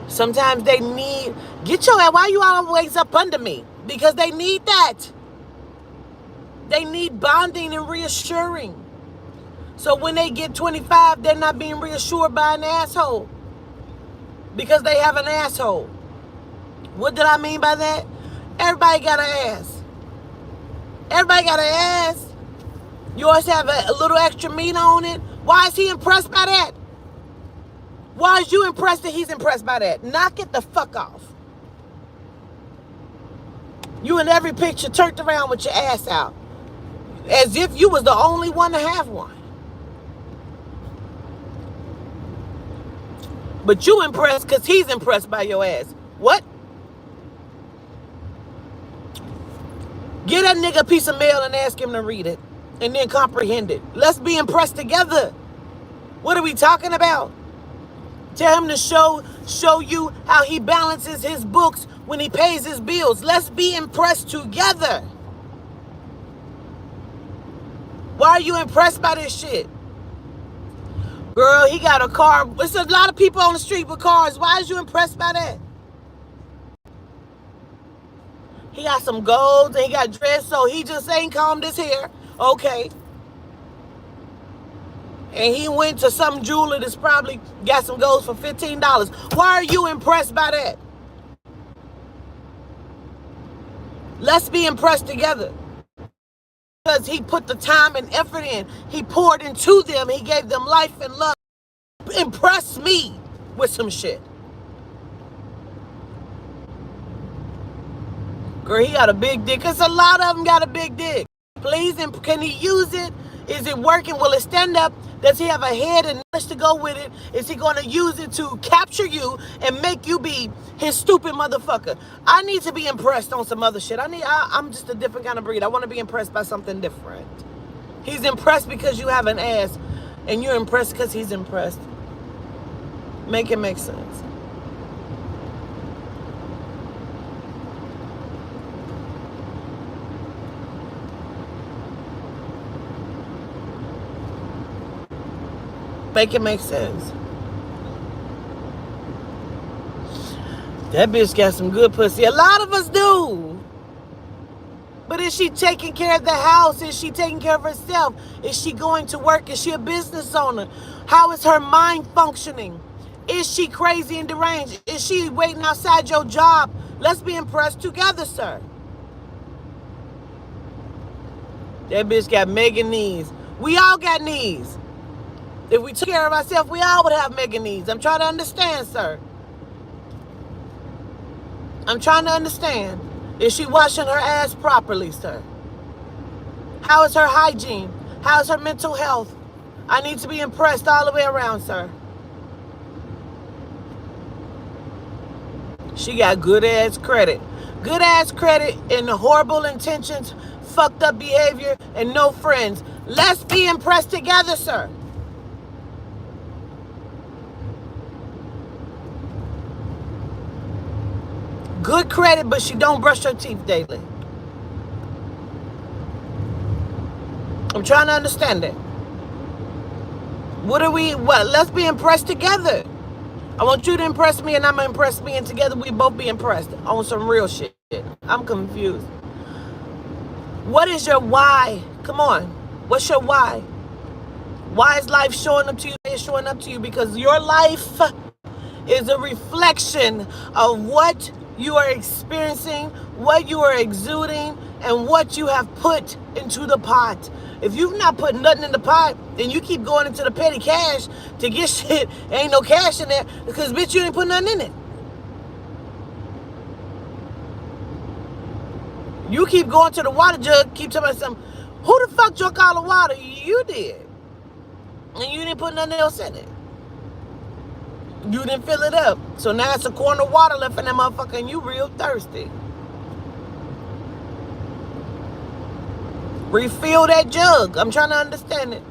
Sometimes they need, get your ass, why you always up under me? Because they need that. They need bonding and reassuring. So when they get 25, they're not being reassured by an asshole. Because they have an asshole. What did I mean by that? Everybody got an ass. Everybody got an ass. Yours have a little extra meat on it. Why is he impressed by that? Why is you impressed that he's impressed by that? Knock it the fuck off. You in every picture turned around with your ass out. As if you was the only one to have one. But you impressed because he's impressed by your ass. What? Get that nigga a piece of mail and ask him to read it. And then comprehend it. Let's be impressed together. What are we talking about? Tell him to show you how he balances his books when he pays his bills. Let's be impressed together. Why are you impressed by this shit? Girl, he got a car. There's a lot of people on the street with cars. Why is you impressed by that? He got some golds and he got dressed, so he just ain't combed his hair. Okay. And he went to some jeweler that's probably got some golds for $15. Why are you impressed by that? Let's be impressed together. Because he put the time and effort in. He poured into them. He gave them life and love. Impress me with some shit. Girl, he got a big dick. Because a lot of them got a big dick. Please, can he use it? Is it working? Will it stand up? Does he have a head and knowledge to go with it? Is he going to use it to capture you and make you be his stupid motherfucker? I need to be impressed on some other shit. I'm just a different kind of breed. I want to be impressed by something different. He's impressed because you have an ass, and you're impressed because he's impressed. Make it make sense. Make it make sense. That bitch got some good pussy. A lot of us do. But is she taking care of the house? Is she taking care of herself? Is she going to work? Is she a business owner? How is her mind functioning? Is she crazy and deranged? Is she waiting outside your job? Let's be impressed together, sir. That bitch got mega knees. We all got knees. If we took care of ourselves, we all would have mega needs. I'm trying to understand, sir. I'm trying to understand. Is she washing her ass properly, sir? How is her hygiene? How is her mental health? I need to be impressed all the way around, sir. She got good ass credit. Good ass credit and horrible intentions, fucked up behavior, and no friends. Let's be impressed together, sir. Good credit, but she don't brush her teeth daily. I'm trying to understand it. Let's be impressed together. I want you to impress me and I'm going to impress me, and together we both be impressed on some real shit. I'm confused. What is your why? Come on. What's your why? Why is life showing up to you? It's showing up to you because your life is a reflection of what you are experiencing, what you are exuding, and what you have put into the pot. If you've not put nothing in the pot, then you keep going into the petty cash to get shit. Ain't no cash in there because, bitch, you didn't put nothing in it. You keep going to the water jug, keep telling something. Who the fuck drank all the water? You did. And you didn't put nothing else in it. You didn't fill it up. So now it's a corner of water left in that motherfucker and you real thirsty. Refill that jug. I'm trying to understand it.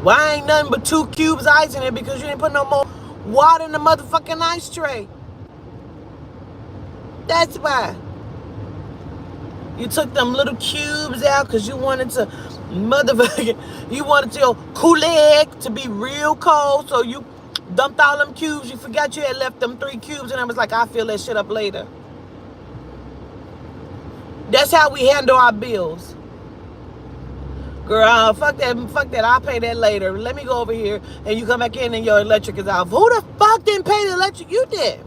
Why ain't nothing but 2 cubes of ice in it? Because you didn't put no more water in the motherfucking ice tray. That's why. You took them little cubes out because you wanted to you wanted your Kool-Aid to be real cold, so you dumped all them cubes. You forgot you had left them 3 cubes, and I was like, I'll fill that shit up later. That's how we handle our bills. Girl, fuck that, I'll pay that later. Let me go over here, and you come back in and your electric is off. Who the fuck didn't pay the electric? You did.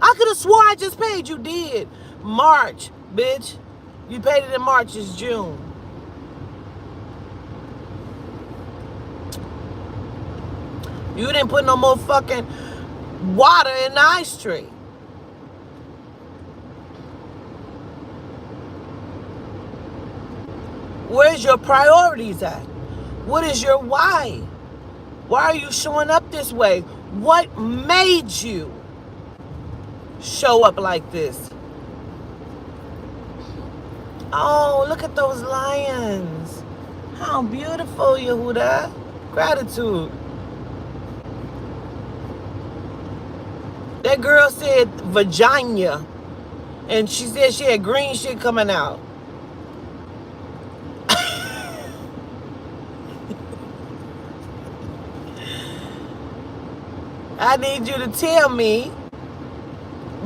I could have swore I just paid. You did. March, bitch. You paid it in March. It's June. You didn't put no more fucking water in the ice tray. Where's your priorities at? What is your why? Why are you showing up this way? What made you show up like this? Oh, look at those lions. How beautiful, Yehuda. Gratitude. That girl said vagina. And she said she had green shit coming out. I need you to tell me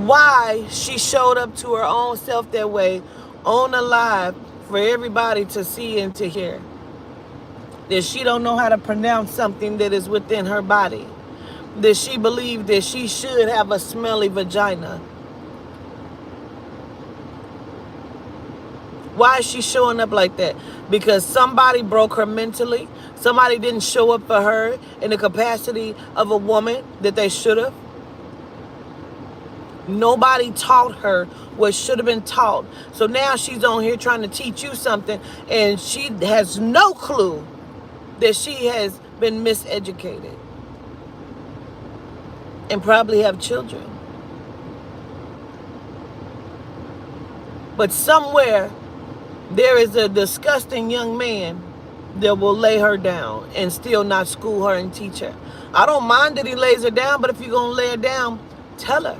why she showed up to her own self that way on the live for everybody to see and to hear. That she don't know how to pronounce something that is within her body. That she believed that she should have a smelly vagina. Why is she showing up like that? Because somebody broke her mentally. Somebody didn't show up for her in the capacity of a woman that they should have. Nobody taught her what should have been taught. So now she's on here trying to teach you something, and she has no clue that she has been miseducated and probably have children. But somewhere there is a disgusting young man that will lay her down and still not school her and teach her. I don't mind that he lays her down, but if you're going to lay her down, tell her.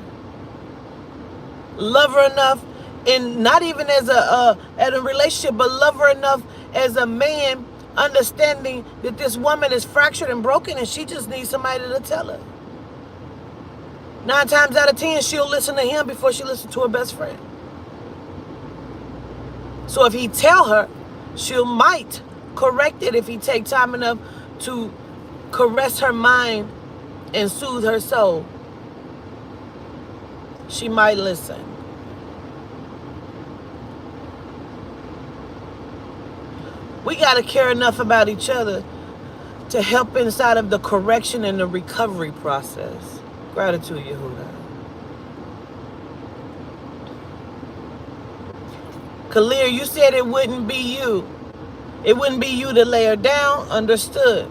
Love her enough, and not even as a relationship, but love her enough as a man, understanding that this woman is fractured and broken and she just needs somebody to tell her. 9 times out of 10, she'll listen to him before she listens to her best friend. So if he tell her, she might correct it if he take time enough to caress her mind and soothe her soul. She might listen. We got to care enough about each other to help inside of the correction and the recovery process. Gratitude, Yehuda. Kalir, you said it wouldn't be you. It wouldn't be you to lay her down. Understood.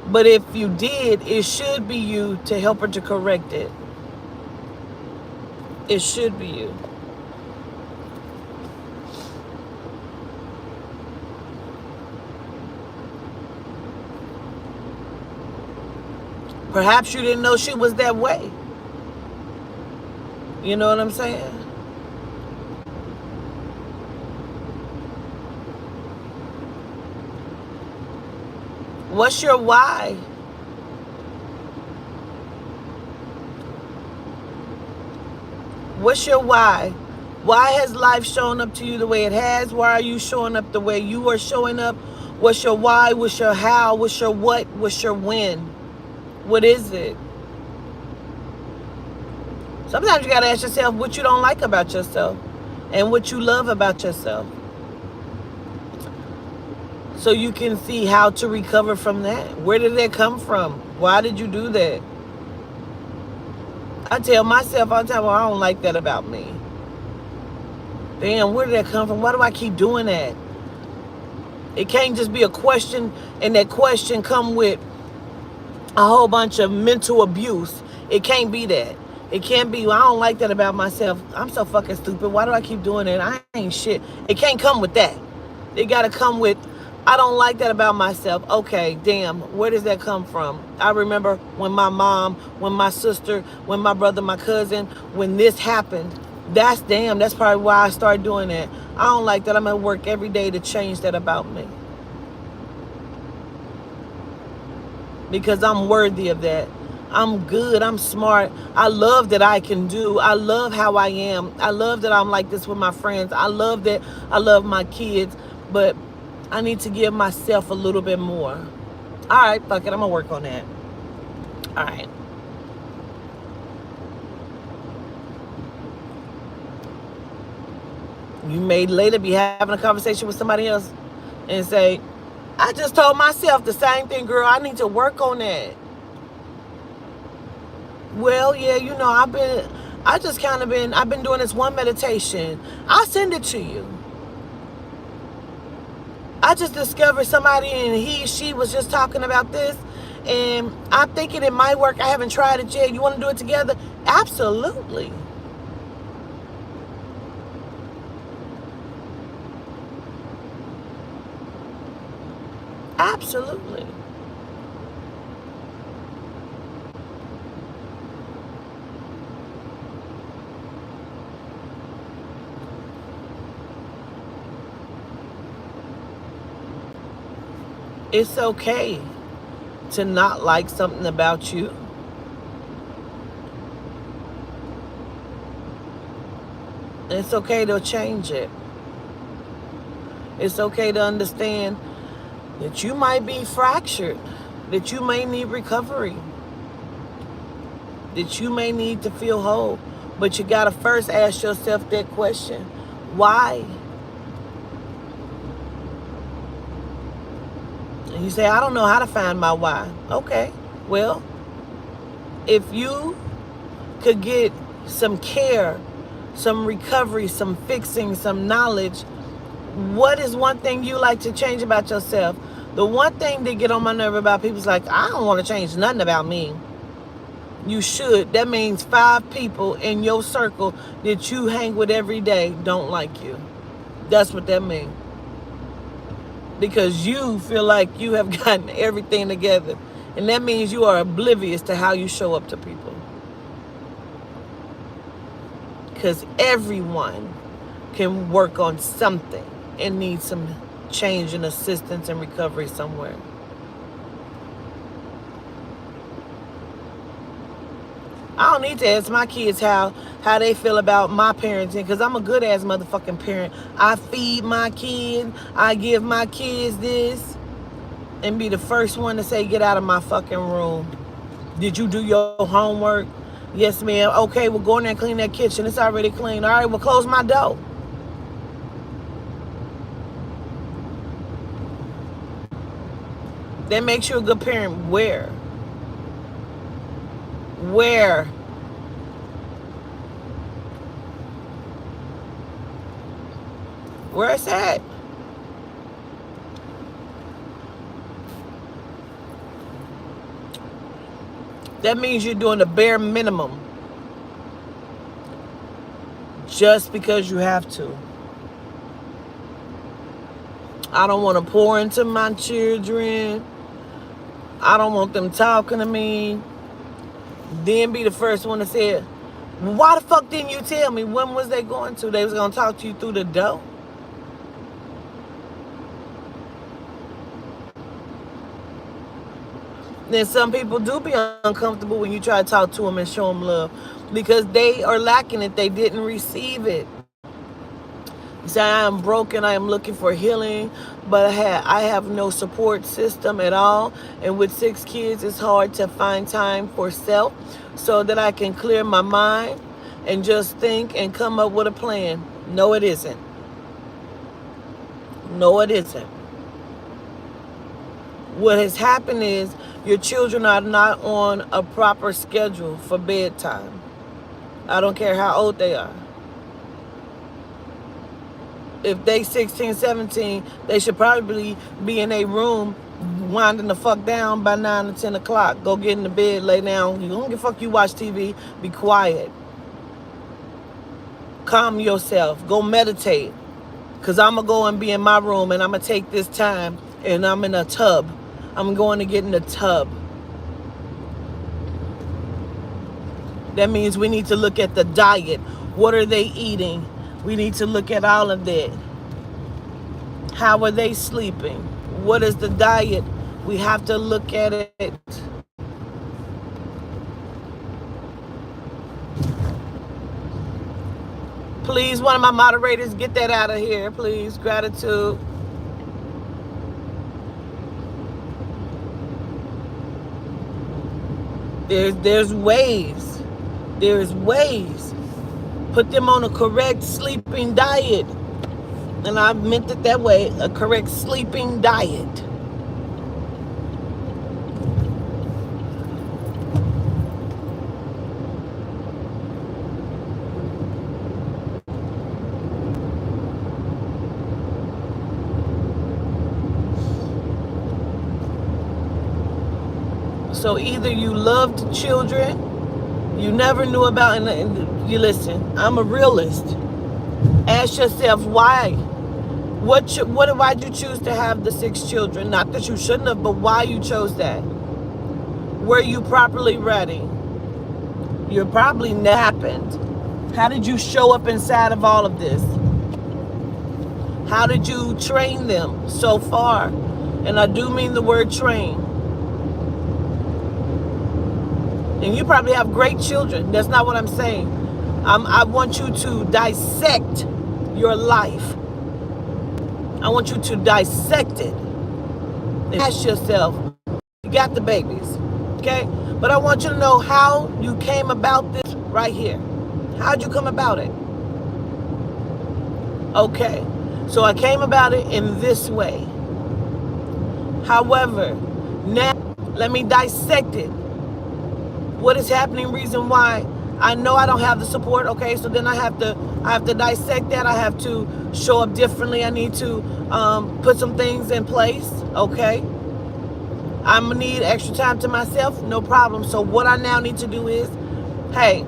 But if you did, it should be you to help her to correct it. It should be you. Perhaps you didn't know she was that way. You know what I'm saying? What's your why? What's your why? Why has life shown up to you the way it has? Why are you showing up the way you are showing up? What's your why? What's your how? What's your what? What's your when? What is it? Sometimes you got to ask yourself what you don't like about yourself and what you love about yourself, so you can see how to recover from that. Where did that come from? Why did you do that? I tell myself all the time, well, I don't like that about me. Damn, where did that come from? Why do I keep doing that? It can't just be a question and that question come with a whole bunch of mental abuse. It can't be that. It can't be, well, I don't like that about myself. I'm so fucking stupid. Why do I keep doing it? I ain't shit. It can't come with that. It got to come with, I don't like that about myself. Okay, damn, where does that come from? I remember when my mom, when my sister, when my brother, my cousin, when this happened. That's probably why I started doing that. I don't like that. I'm at work every day to change that about me. Because I'm worthy of that. I'm good. I'm smart. I love that I can do. I love how I am. I love that I'm like this with my friends. I love that I love my kids. But I need to give myself a little bit more. All right, fuck it. I'm going to work on that. All right. You may later be having a conversation with somebody else and say, I just told myself the same thing, girl. I need to work on that. Well, yeah, I've been doing this one meditation. I'll send it to you. I just discovered somebody and she was just talking about this and I'm thinking it might work. I haven't tried it yet. You want to do it together? Absolutely. Absolutely. It's okay to not like something about you. It's okay to change it. It's okay to understand that you might be fractured, that you may need recovery, that you may need to feel whole. But you got to first ask yourself that question. Why? And you say, I don't know how to find my why. Okay, well, if you could get some care, some recovery, some fixing, some knowledge, what is one thing you like to change about yourself? The one thing that get on my nerve about people is like, I don't want to change nothing about me. You should. That means 5 people in your circle that you hang with every day don't like you. That's what that means. Because you feel like you have gotten everything together. And that means you are oblivious to how you show up to people. Because everyone can work on something and need some change and assistance and recovery somewhere. I don't need to ask my kids how they feel about my parenting because I'm a good ass motherfucking parent. I feed my kid. I give my kids this. And be the first one to say, get out of my fucking room. Did you do your homework? Yes, ma'am. Okay, well, go in there and clean that kitchen. It's already clean. All right, well, close my door. That makes you a good parent. Where? Where? Where it's at? That means you're doing the bare minimum. Just because you have to. I don't want to pour into my children. I don't want them talking to me. Then be the first one to say it. Why the fuck didn't you tell me? When was they going to? They was going to talk to you through the door? Then some people do be uncomfortable when you try to talk to them and show them love because they are lacking it. They didn't receive it. You say, I am broken. I am looking for healing, but I have no support system at all. And with 6 kids, it's hard to find time for self so that I can clear my mind and just think and come up with a plan. No, it isn't. No, it isn't. What has happened is your children are not on a proper schedule for bedtime. I don't care how old they are. If they 16, 17, they should probably be in a room winding the fuck down by 9 or 10 o'clock. Go get in the bed, lay down. You don't give a fuck you watch TV. Be quiet. Calm yourself. Go meditate. Because I'm going to go and be in my room and I'm going to take this time and I'm in a tub. I'm going to get in the tub. That means we need to look at the diet. What are they eating? We need to look at all of that. How are they sleeping? What is the diet? We have to look at it. Please, one of my moderators, get that out of here, please. Gratitude. There's ways. There's ways. Put them on a correct sleeping diet. And I meant it that way, a correct sleeping diet. So either you loved children, you never knew about, and you listen, I'm a realist. Ask yourself why. Why'd you choose to have the 6 children? Not that you shouldn't have, but why you chose that? Were you properly ready? You're probably happened. How did you show up inside of all of this? How did you train them so far? And I do mean the word train. And you probably have great children. That's not what I'm saying. I want you to dissect your life. I want you to dissect it. And ask yourself, you got the babies, okay? But I want you to know how you came about this right here. How'd you come about it? Okay, so I came about it in this way. However, now let me dissect it. What is happening? Reason why? I know I don't have the support. Okay, so then I have to dissect that. I have to show up differently. I need to put some things in place. Okay, I'm gonna need extra time to myself. No problem. So what I now need to do is, hey,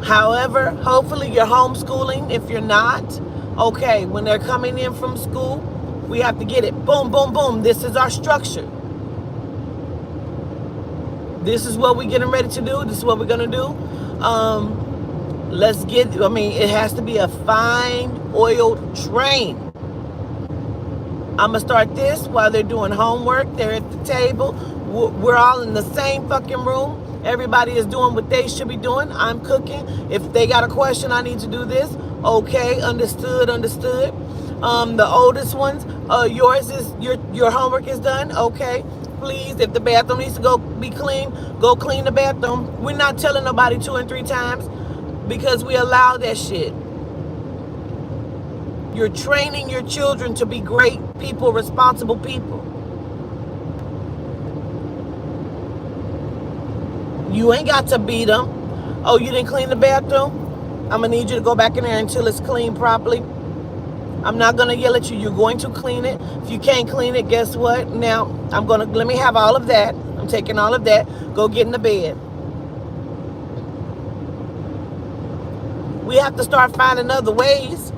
however, hopefully you're homeschooling. If you're not, okay, when they're coming in from school, we have to get it. Boom, boom, boom. This is our structure. This is what we're getting ready to do. This is what we're going to do. Let's get, it has to be a fine oiled train. I'm going to start this while they're doing homework. They're at the table. We're all in the same fucking room. Everybody is doing what they should be doing. I'm cooking. If they got a question, I need to do this. Okay, understood. The oldest ones, yours is, your homework is done. Okay. Please, if the bathroom needs to go be clean, go clean the bathroom. We're not telling nobody 2 and 3 times because we allow that shit. You're training your children to be great people, responsible people. You ain't got to beat them. Oh, you didn't clean the bathroom? I'm going to need you to go back in there until it's cleaned properly. I'm not going to yell at you. You're going to clean it. If you can't clean it, guess what? Now, let me have all of that. I'm taking all of that. Go get in the bed. We have to start finding other ways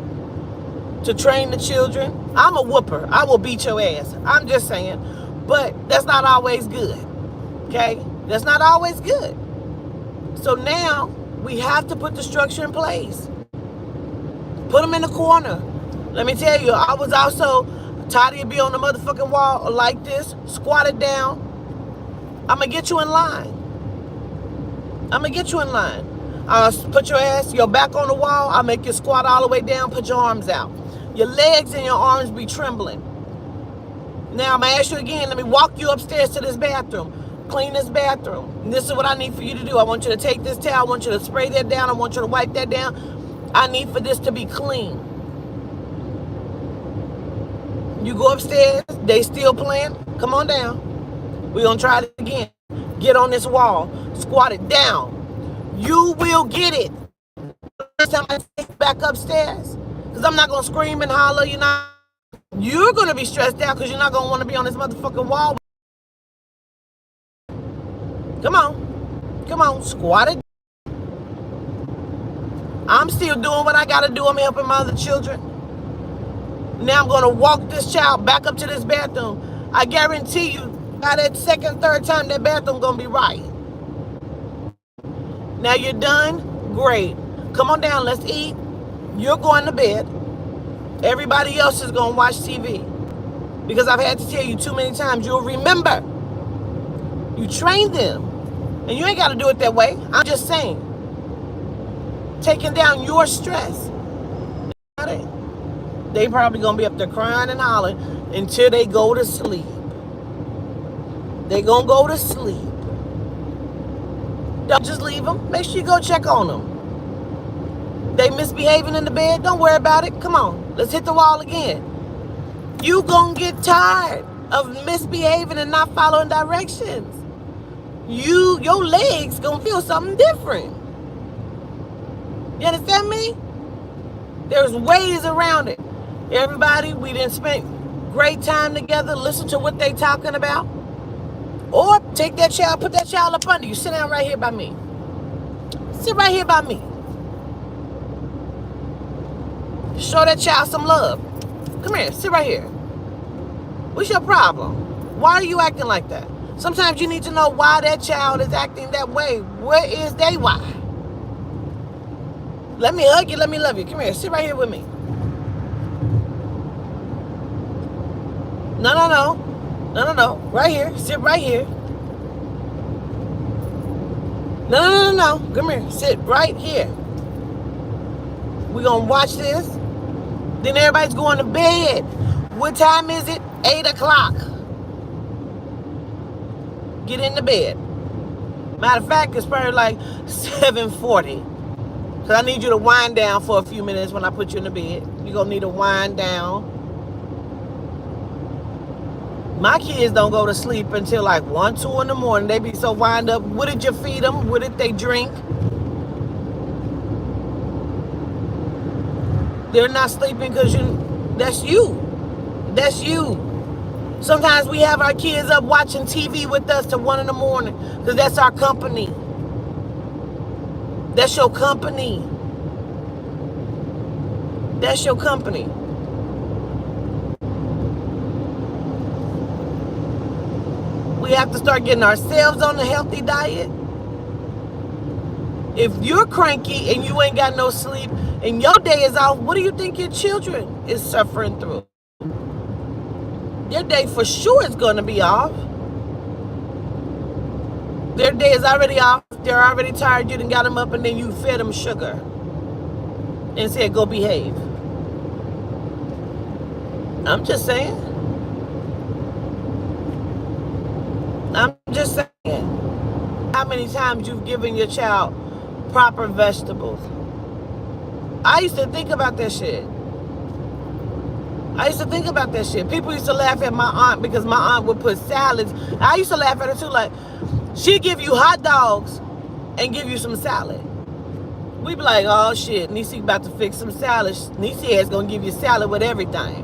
to train the children. I'm a whooper. I will beat your ass. I'm just saying. But that's not always good. Okay? That's not always good. So now, we have to put the structure in place. Put them in the corner. Let me tell you, I was also tired of be on the motherfucking wall like this, squatted down. I'm going to get you in line. Put your back on the wall. I'll make you squat all the way down, put your arms out. Your legs and your arms be trembling. Now, I'm going to ask you again, let me walk you upstairs to this bathroom. Clean this bathroom. And this is what I need for you to do. I want you to take this towel. I want you to spray that down. I want you to wipe that down. I need for this to be clean. You go upstairs, they still playing, come on down. We're going to try it again. Get on this wall, squat it down. You will get it. Next time I take you back upstairs. Because I'm not going to scream and holler. You're going to be stressed out because you're not going to want to be on this motherfucking wall. Come on. Come on. Squat it. I'm still doing what I got to do. I'm helping my other children. Now I'm going to walk this child back up to this bathroom. I guarantee you, by that second, third time, that bathroom going to be right. Now you're done? Great. Come on down. Let's eat. You're going to bed. Everybody else is going to watch TV. Because I've had to tell you too many times. You'll remember. You train them. And you ain't got to do it that way. I'm just saying. Taking down your stress. They probably going to be up there crying and hollering until they go to sleep. They going to go to sleep. Don't just leave them. Make sure you go check on them. They misbehaving in the bed. Don't worry about it. Come on. Let's hit the wall again. You going to get tired of misbehaving and not following directions. Your legs going to feel something different. You understand me? There's ways around it. Everybody, we didn't spend great time together. Listen to what they talking about. Or take that child, put that child up under you. Sit down right here by me. Sit right here by me. Show that child some love. Come here, sit right here. What's your problem? Why are you acting like that? Sometimes you need to know why that child is acting that way. Where is they why? Let me hug you, let me love you. Come here, sit right here with me. No. Right here, sit right here. No. Come here, sit right here. We're going to watch this. Then everybody's going to bed. What time is it? 8 o'clock. Get into bed. Matter of fact, it's probably like 7:40. Because I need you to wind down for a few minutes when I put you in the bed. You're going to need to wind down. My kids don't go to sleep until like 1, 2 in the morning. They be so wind up. What did you feed them? What did they drink? They're not sleeping because that's you. That's you. Sometimes we have our kids up watching TV with us till 1 in the morning because that's our company. That's your company. That's your company. We have to start getting ourselves on a healthy diet. If you're cranky and you ain't got no sleep and your day is off, what do you think your children is suffering through? Their day for sure is going to be off. Their day is already off. They're already tired. You done got them up and then you fed them sugar and said, go behave. I'm just saying. I'm just saying. How many times you've given your child proper vegetables? I used to think about that shit. People used to laugh at my aunt because my aunt would put salads. I used to laugh at her too. Like, she'd give you hot dogs and give you some salad. We'd be like, oh shit, Niecy about to fix some salad. Niecy is going to give you salad with everything.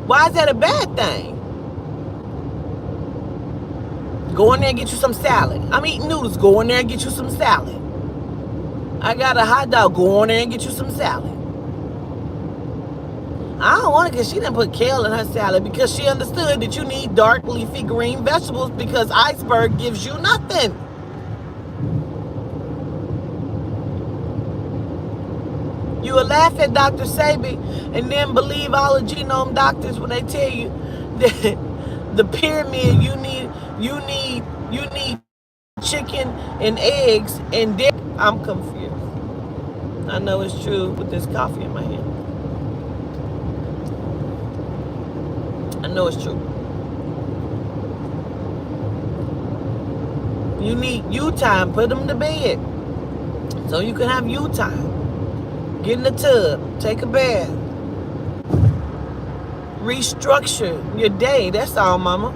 Why is that a bad thing? Go in there and get you some salad. I'm eating noodles. Go in there and get you some salad. I got a hot dog. Go in there and get you some salad. I don't want it because she didn't put kale in her salad because she understood that you need dark leafy green vegetables because iceberg gives you nothing. You will laugh at Dr. Sebi and then believe all the genome doctors when they tell you that the pyramid you need chicken and eggs and dairy. I'm confused. I know it's true with this coffee in my hand. I know it's true. You need you time. Put them to bed so you can have you time. Get in the tub. Take a bath. Restructure your day. That's all, mama.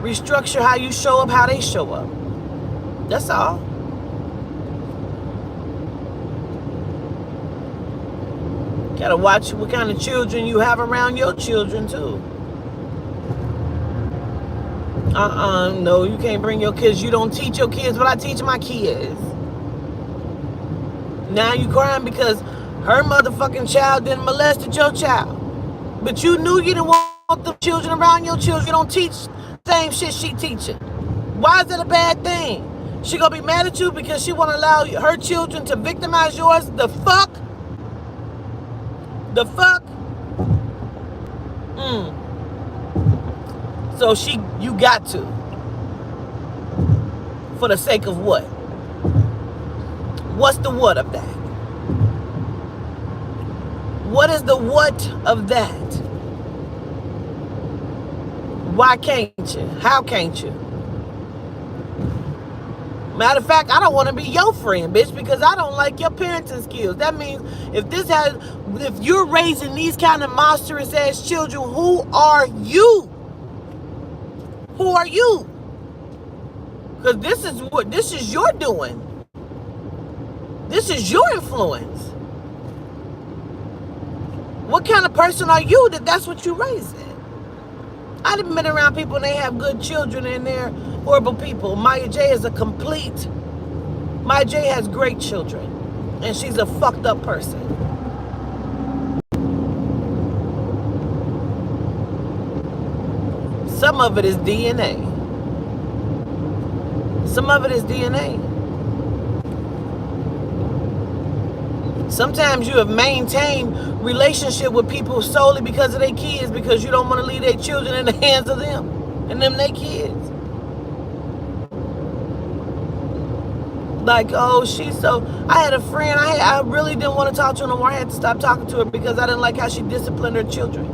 Restructure how you show up, how they show up. That's all. Gotta watch what kind of children you have around your children too. No, you can't bring your kids. You don't teach your kids what I teach my kids. Now you crying because her motherfucking child didn't molested your child. But you knew you didn't want the children around your children. You don't teach the same shit she teaching. Why is that a bad thing? She gonna be mad at you because she wanna allow her children to victimize yours? The fuck? The fuck? So you got to. For the sake of what? What's the what of that? What is the what of that? Why can't you? How can't you? Matter of fact, I don't want to be your friend, bitch, because I don't like your parenting skills. That means if you're raising these kind of monstrous ass children, who are you? Who are you? Because this is your doing. This is your influence. What kind of person are you that's what you're raising? I've been around people and they have good children and they're horrible people. Maya J is Maya J has great children. And she's a fucked up person. Some of it is DNA. Some of it is DNA. Sometimes you have maintained relationship with people solely because of their kids, because you don't want to leave their children in the hands of them and them their kids. Like, oh, I had a friend, I really didn't want to talk to her no more. I had to stop talking to her because I didn't like how she disciplined her children.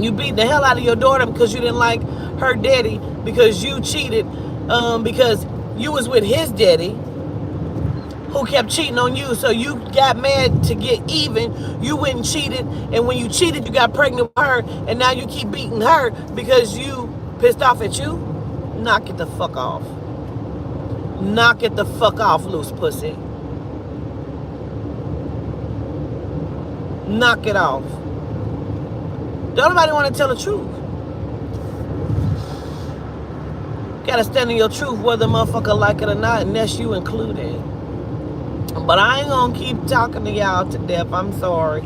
You beat the hell out of your daughter because you didn't like her daddy, because you cheated, because you was with his daddy who kept cheating on you, so you got mad to get even. You went and cheated, and when you cheated, you got pregnant with her, and now you keep beating her because you pissed off at you? Knock it the fuck off. Knock it the fuck off, loose pussy. Knock it off. Don't nobody want to tell the truth. Gotta stand in your truth whether motherfucker like it or not, and that's you included. But I ain't gonna keep talking to y'all to death. I'm sorry.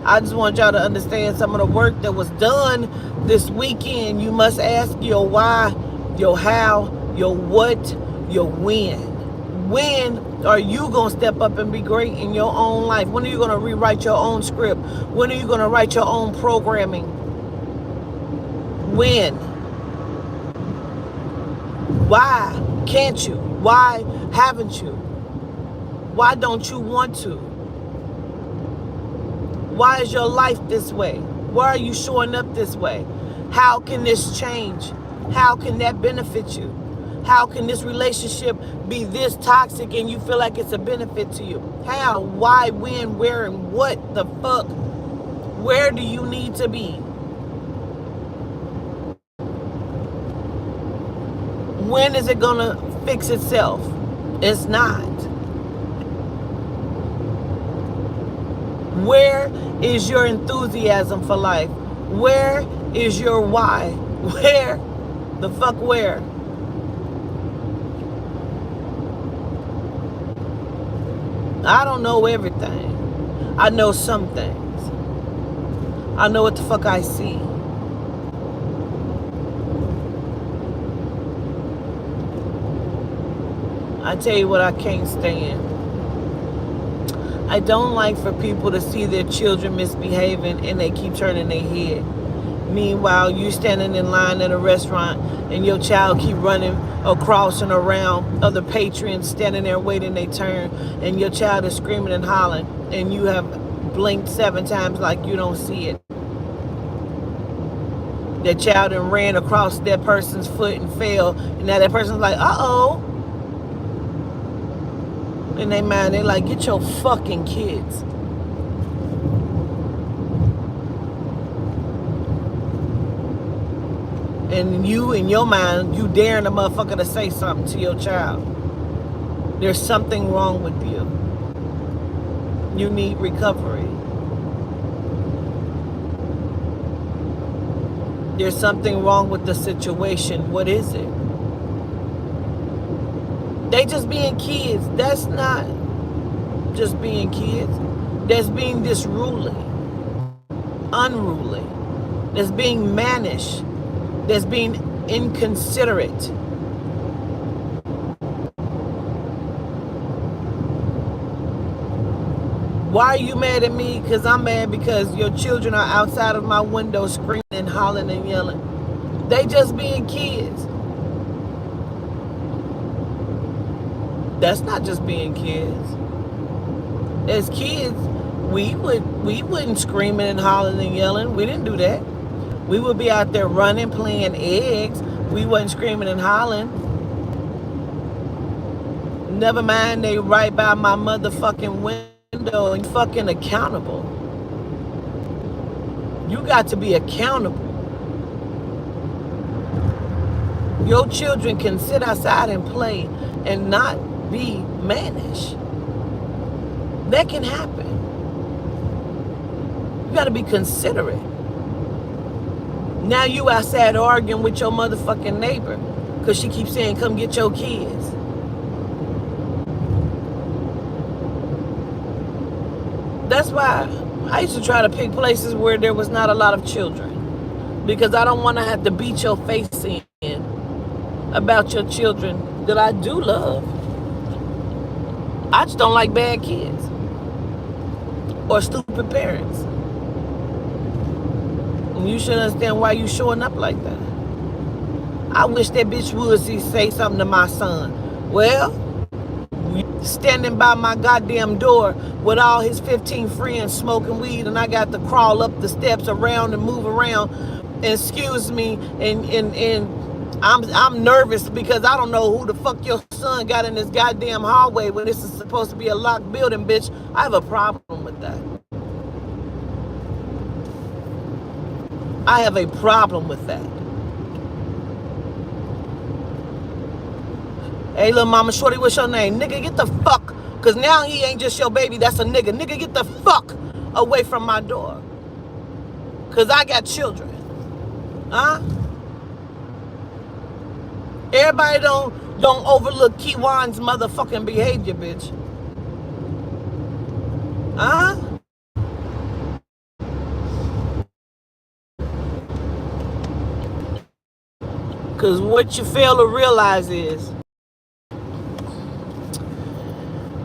I just want y'all to understand some of the work that was done this weekend. You must ask your why, your how, your what, your when. When are you gonna step up and be great in your own life? When are you gonna rewrite your own script? When are you gonna write your own programming? When? Why can't you? Why haven't you? Why don't you want to? Why is your life this way? Why are you showing up this way? How can this change? How can that benefit you? How can this relationship be this toxic and you feel like it's a benefit to you? How? Why? When? Where? And what the fuck? Where do you need to be? When is it gonna fix itself? It's not. Where is your enthusiasm for life? Where is your why? Where? The fuck where? I don't know everything. I know some things. I know what the fuck I see. I tell you what I can't stand. I don't like for people to see their children misbehaving and they keep turning their head. Meanwhile, you standing in line at a restaurant and your child keep running across and around other patrons standing there waiting their turn, and your child is screaming and hollering and you have blinked 7 times like you don't see it. That child and ran across that person's foot and fell, and now that person's like, uh-oh. In their mind, they like, get your fucking kids. And you, in your mind, you daring a motherfucker to say something to your child. There's something wrong with you. You need recovery. There's something wrong with the situation. What is it? They just being kids. That's not just being kids. That's being disruly, unruly. That's being mannish. That's being inconsiderate. Why are you mad at me? Because I'm mad because your children are outside of my window screaming and hollering and yelling. They just being kids. That's not just being kids. As kids, we wouldn't screaming and hollering and yelling. We didn't do that. We would be out there running, playing eggs. We wasn't screaming and hollering. Never mind, they right by my motherfucking window and fucking accountable. You got to be accountable. Your children can sit outside and play and not be mannish. That can happen. You got to be considerate. Now you outside arguing with your motherfucking neighbor because she keeps saying, come get your kids. That's why I used to try to pick places where there was not a lot of children, because I don't want to have to beat your face in about your children that I do love. I just don't like bad kids or stupid parents. And you should understand why you showing up like that. I wish that bitch would say something to my son. Well, standing by my goddamn door with all his 15 friends smoking weed, and I got to crawl up the steps around and move around. And excuse me, and I'm nervous because I don't know who the fuck your son got in this goddamn hallway when this is supposed to be a locked building, bitch. I have a problem with that. I have a problem with that. Hey, little mama shorty, what's your name? Nigga, get the fuck, because now he ain't just your baby, that's a nigga. Nigga, get the fuck away from my door. Because I got children. Huh? Everybody don't overlook Kiwan's motherfucking behavior, bitch. Huh? Because what you fail to realize is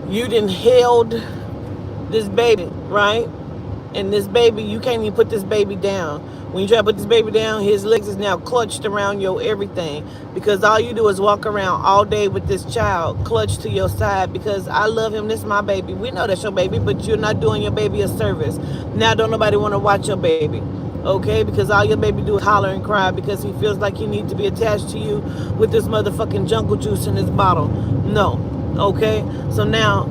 you done held this baby, right? And this baby, you can't even put this baby down. When you try to put this baby down, his legs is now clutched around your everything, because all you do is walk around all day with this child clutched to your side, because I love him, this is my baby. We know that's your baby, but you're not doing your baby a service. Now don't nobody want to watch your baby, okay? Because all your baby do is holler and cry because he feels like he needs to be attached to you with this motherfucking jungle juice in his bottle. No, okay? So now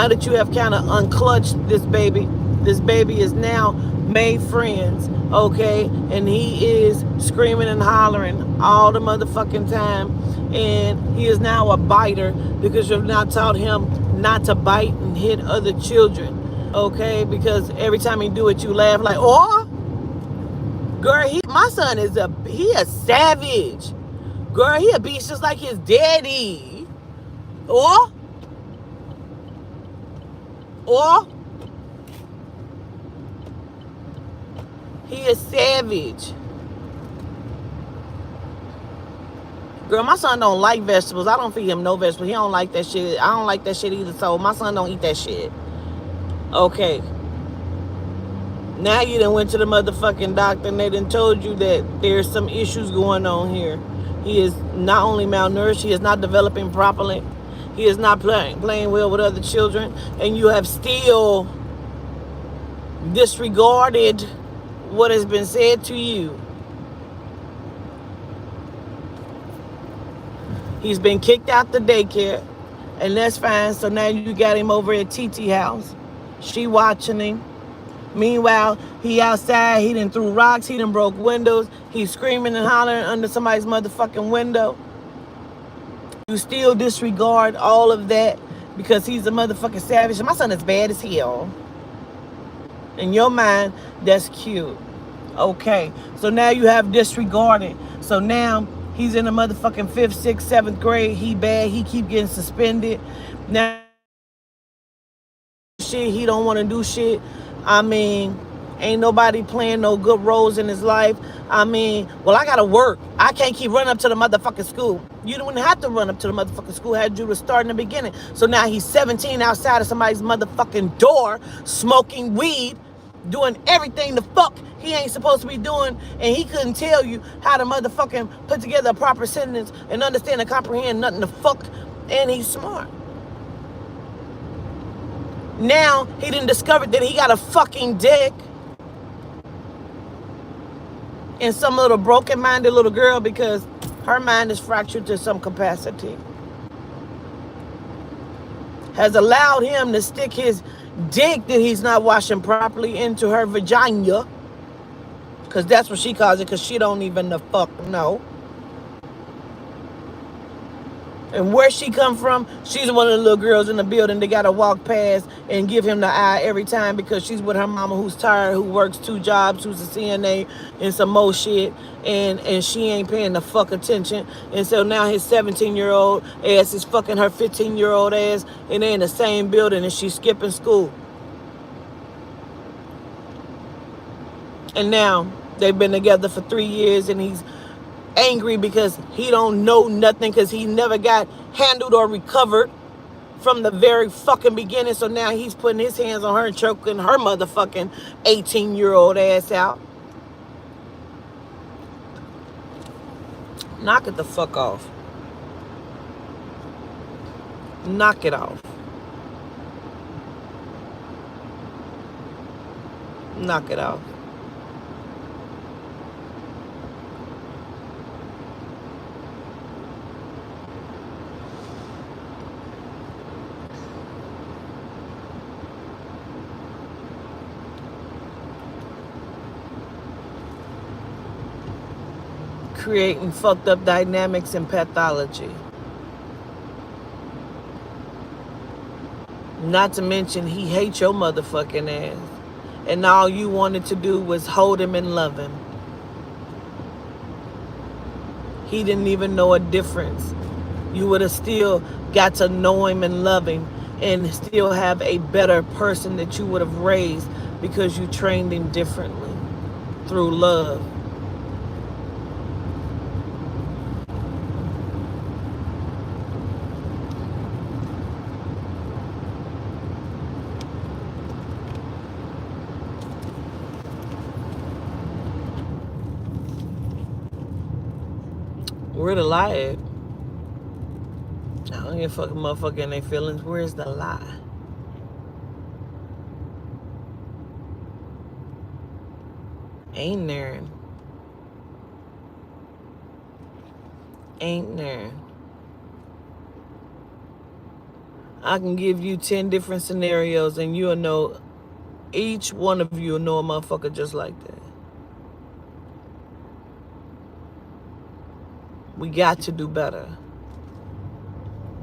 that you have kind of unclutched this baby is now made friends, okay? And he is screaming and hollering all the motherfucking time. And he is now a biter because you've now taught him not to bite and hit other children, okay? Because every time he do it, you laugh like, oh, girl, my son is a savage. Girl, he a beast just like his daddy. Or he is savage. Girl, my son don't like vegetables. I don't feed him no vegetables. He don't like that shit. I don't like that shit either. So my son don't eat that shit. Okay. Now you done went to the motherfucking doctor and they done told you that there's some issues going on here. He is not only malnourished, he is not developing properly. He is not playing well with other children. And you have still disregarded what has been said to you. He's been kicked out the daycare, and that's fine. So now you got him over at TT house. She watching him. Meanwhile, he outside, he done threw rocks, he done broke windows, he's screaming and hollering under somebody's motherfucking window. You still disregard all of that because he's a motherfucking savage. My son is bad as hell. In your mind, that's cute. Okay. So now you have disregarded. So now he's in the motherfucking 5th, 6th, 7th grade. He bad. He keep getting suspended. Now shit, he don't want to do shit. I mean, ain't nobody playing no good roles in his life. I mean, well, I gotta work. I can't keep running up to the motherfucking school. You don't have to run up to the motherfucking school. Had you to start in the beginning. So now he's 17 outside of somebody's motherfucking door, smoking weed, doing everything the fuck he ain't supposed to be doing, and he couldn't tell you how to motherfucking put together a proper sentence and understand and comprehend nothing the fuck, and he's smart. Now he done discovered that he got a fucking dick. And some little broken-minded little girl, because her mind is fractured to some capacity, has allowed him to stick his dick that he's not washing properly into her vagina. Because that's what she calls it, because she don't even the fuck know. And where she come from, she's one of the little girls in the building that got to walk past and give him the eye every time because she's with her mama who's tired, who works 2 jobs, who's a CNA and some more shit, and she ain't paying the fuck attention. And so now his 17-year-old ass is fucking her 15-year-old ass, and they're in the same building, and she's skipping school. And now they've been together for 3 years, and he's angry because he don't know nothing, because he never got handled or recovered from the very fucking beginning. So now he's putting his hands on her and choking her motherfucking 18-year-old ass out. Knock it the fuck off. Knock it off. Knock it off. Creating fucked up dynamics and pathology. Not to mention he hates your motherfucking ass. And all you wanted to do was hold him and love him. He didn't even know a difference. You would have still got to know him and love him and still have a better person that you would have raised because you trained him differently through love. Where the lie at? I don't give a fucking motherfucker in their feelings. Where's the lie? Ain't there. Ain't there. I can give you 10 different scenarios and you'll know, each one of you will know a motherfucker just like that. We got to do better.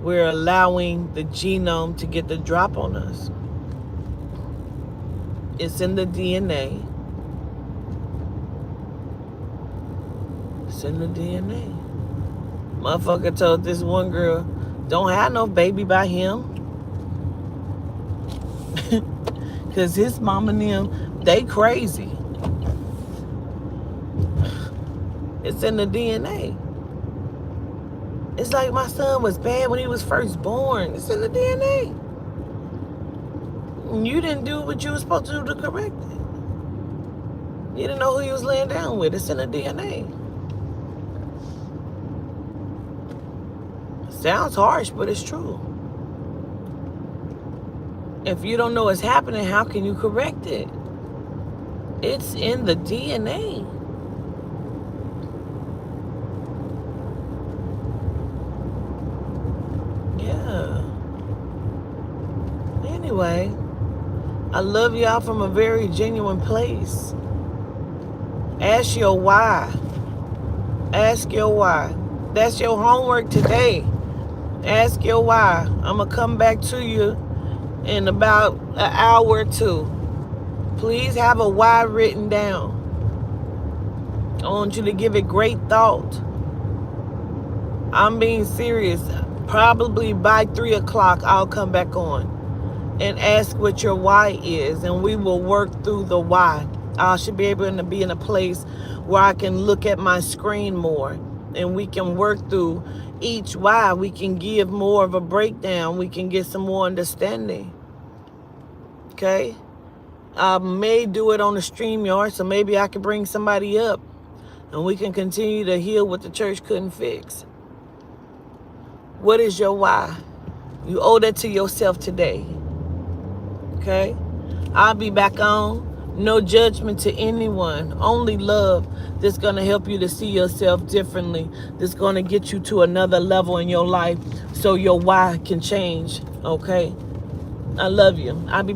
We're allowing the genome to get the drop on us. It's in the DNA. It's in the DNA. Motherfucker told this one girl, don't have no baby by him. Because his mama and them, they crazy. It's in the DNA. It's like my son was bad when he was first born. It's in the DNA. You didn't do what you were supposed to do to correct it. You didn't know who he was laying down with. It's in the DNA. Sounds harsh, but it's true. If you don't know what's happening, how can you correct it? It's in the DNA. Yeah. Anyway, I love y'all from a very genuine place. Ask your why. Ask your why. That's your homework today. Ask your why. I'm going to come back to you in about an hour or two. Please have a why written down. I want you to give it great thought. I'm being serious. Probably by 3 o'clock, I'll come back on and ask what your why is, and we will work through the why. I should be able to be in a place where I can look at my screen more, and we can work through each why. We can give more of a breakdown. We can get some more understanding. Okay? I may do it on the StreamYard, so maybe I can bring somebody up, and we can continue to heal what the church couldn't fix. What is your why? You owe that to yourself today. Okay? I'll be back on. No judgment to anyone. Only love that's going to help you to see yourself differently. That's going to get you to another level in your life so your why can change. Okay? I love you. I'll be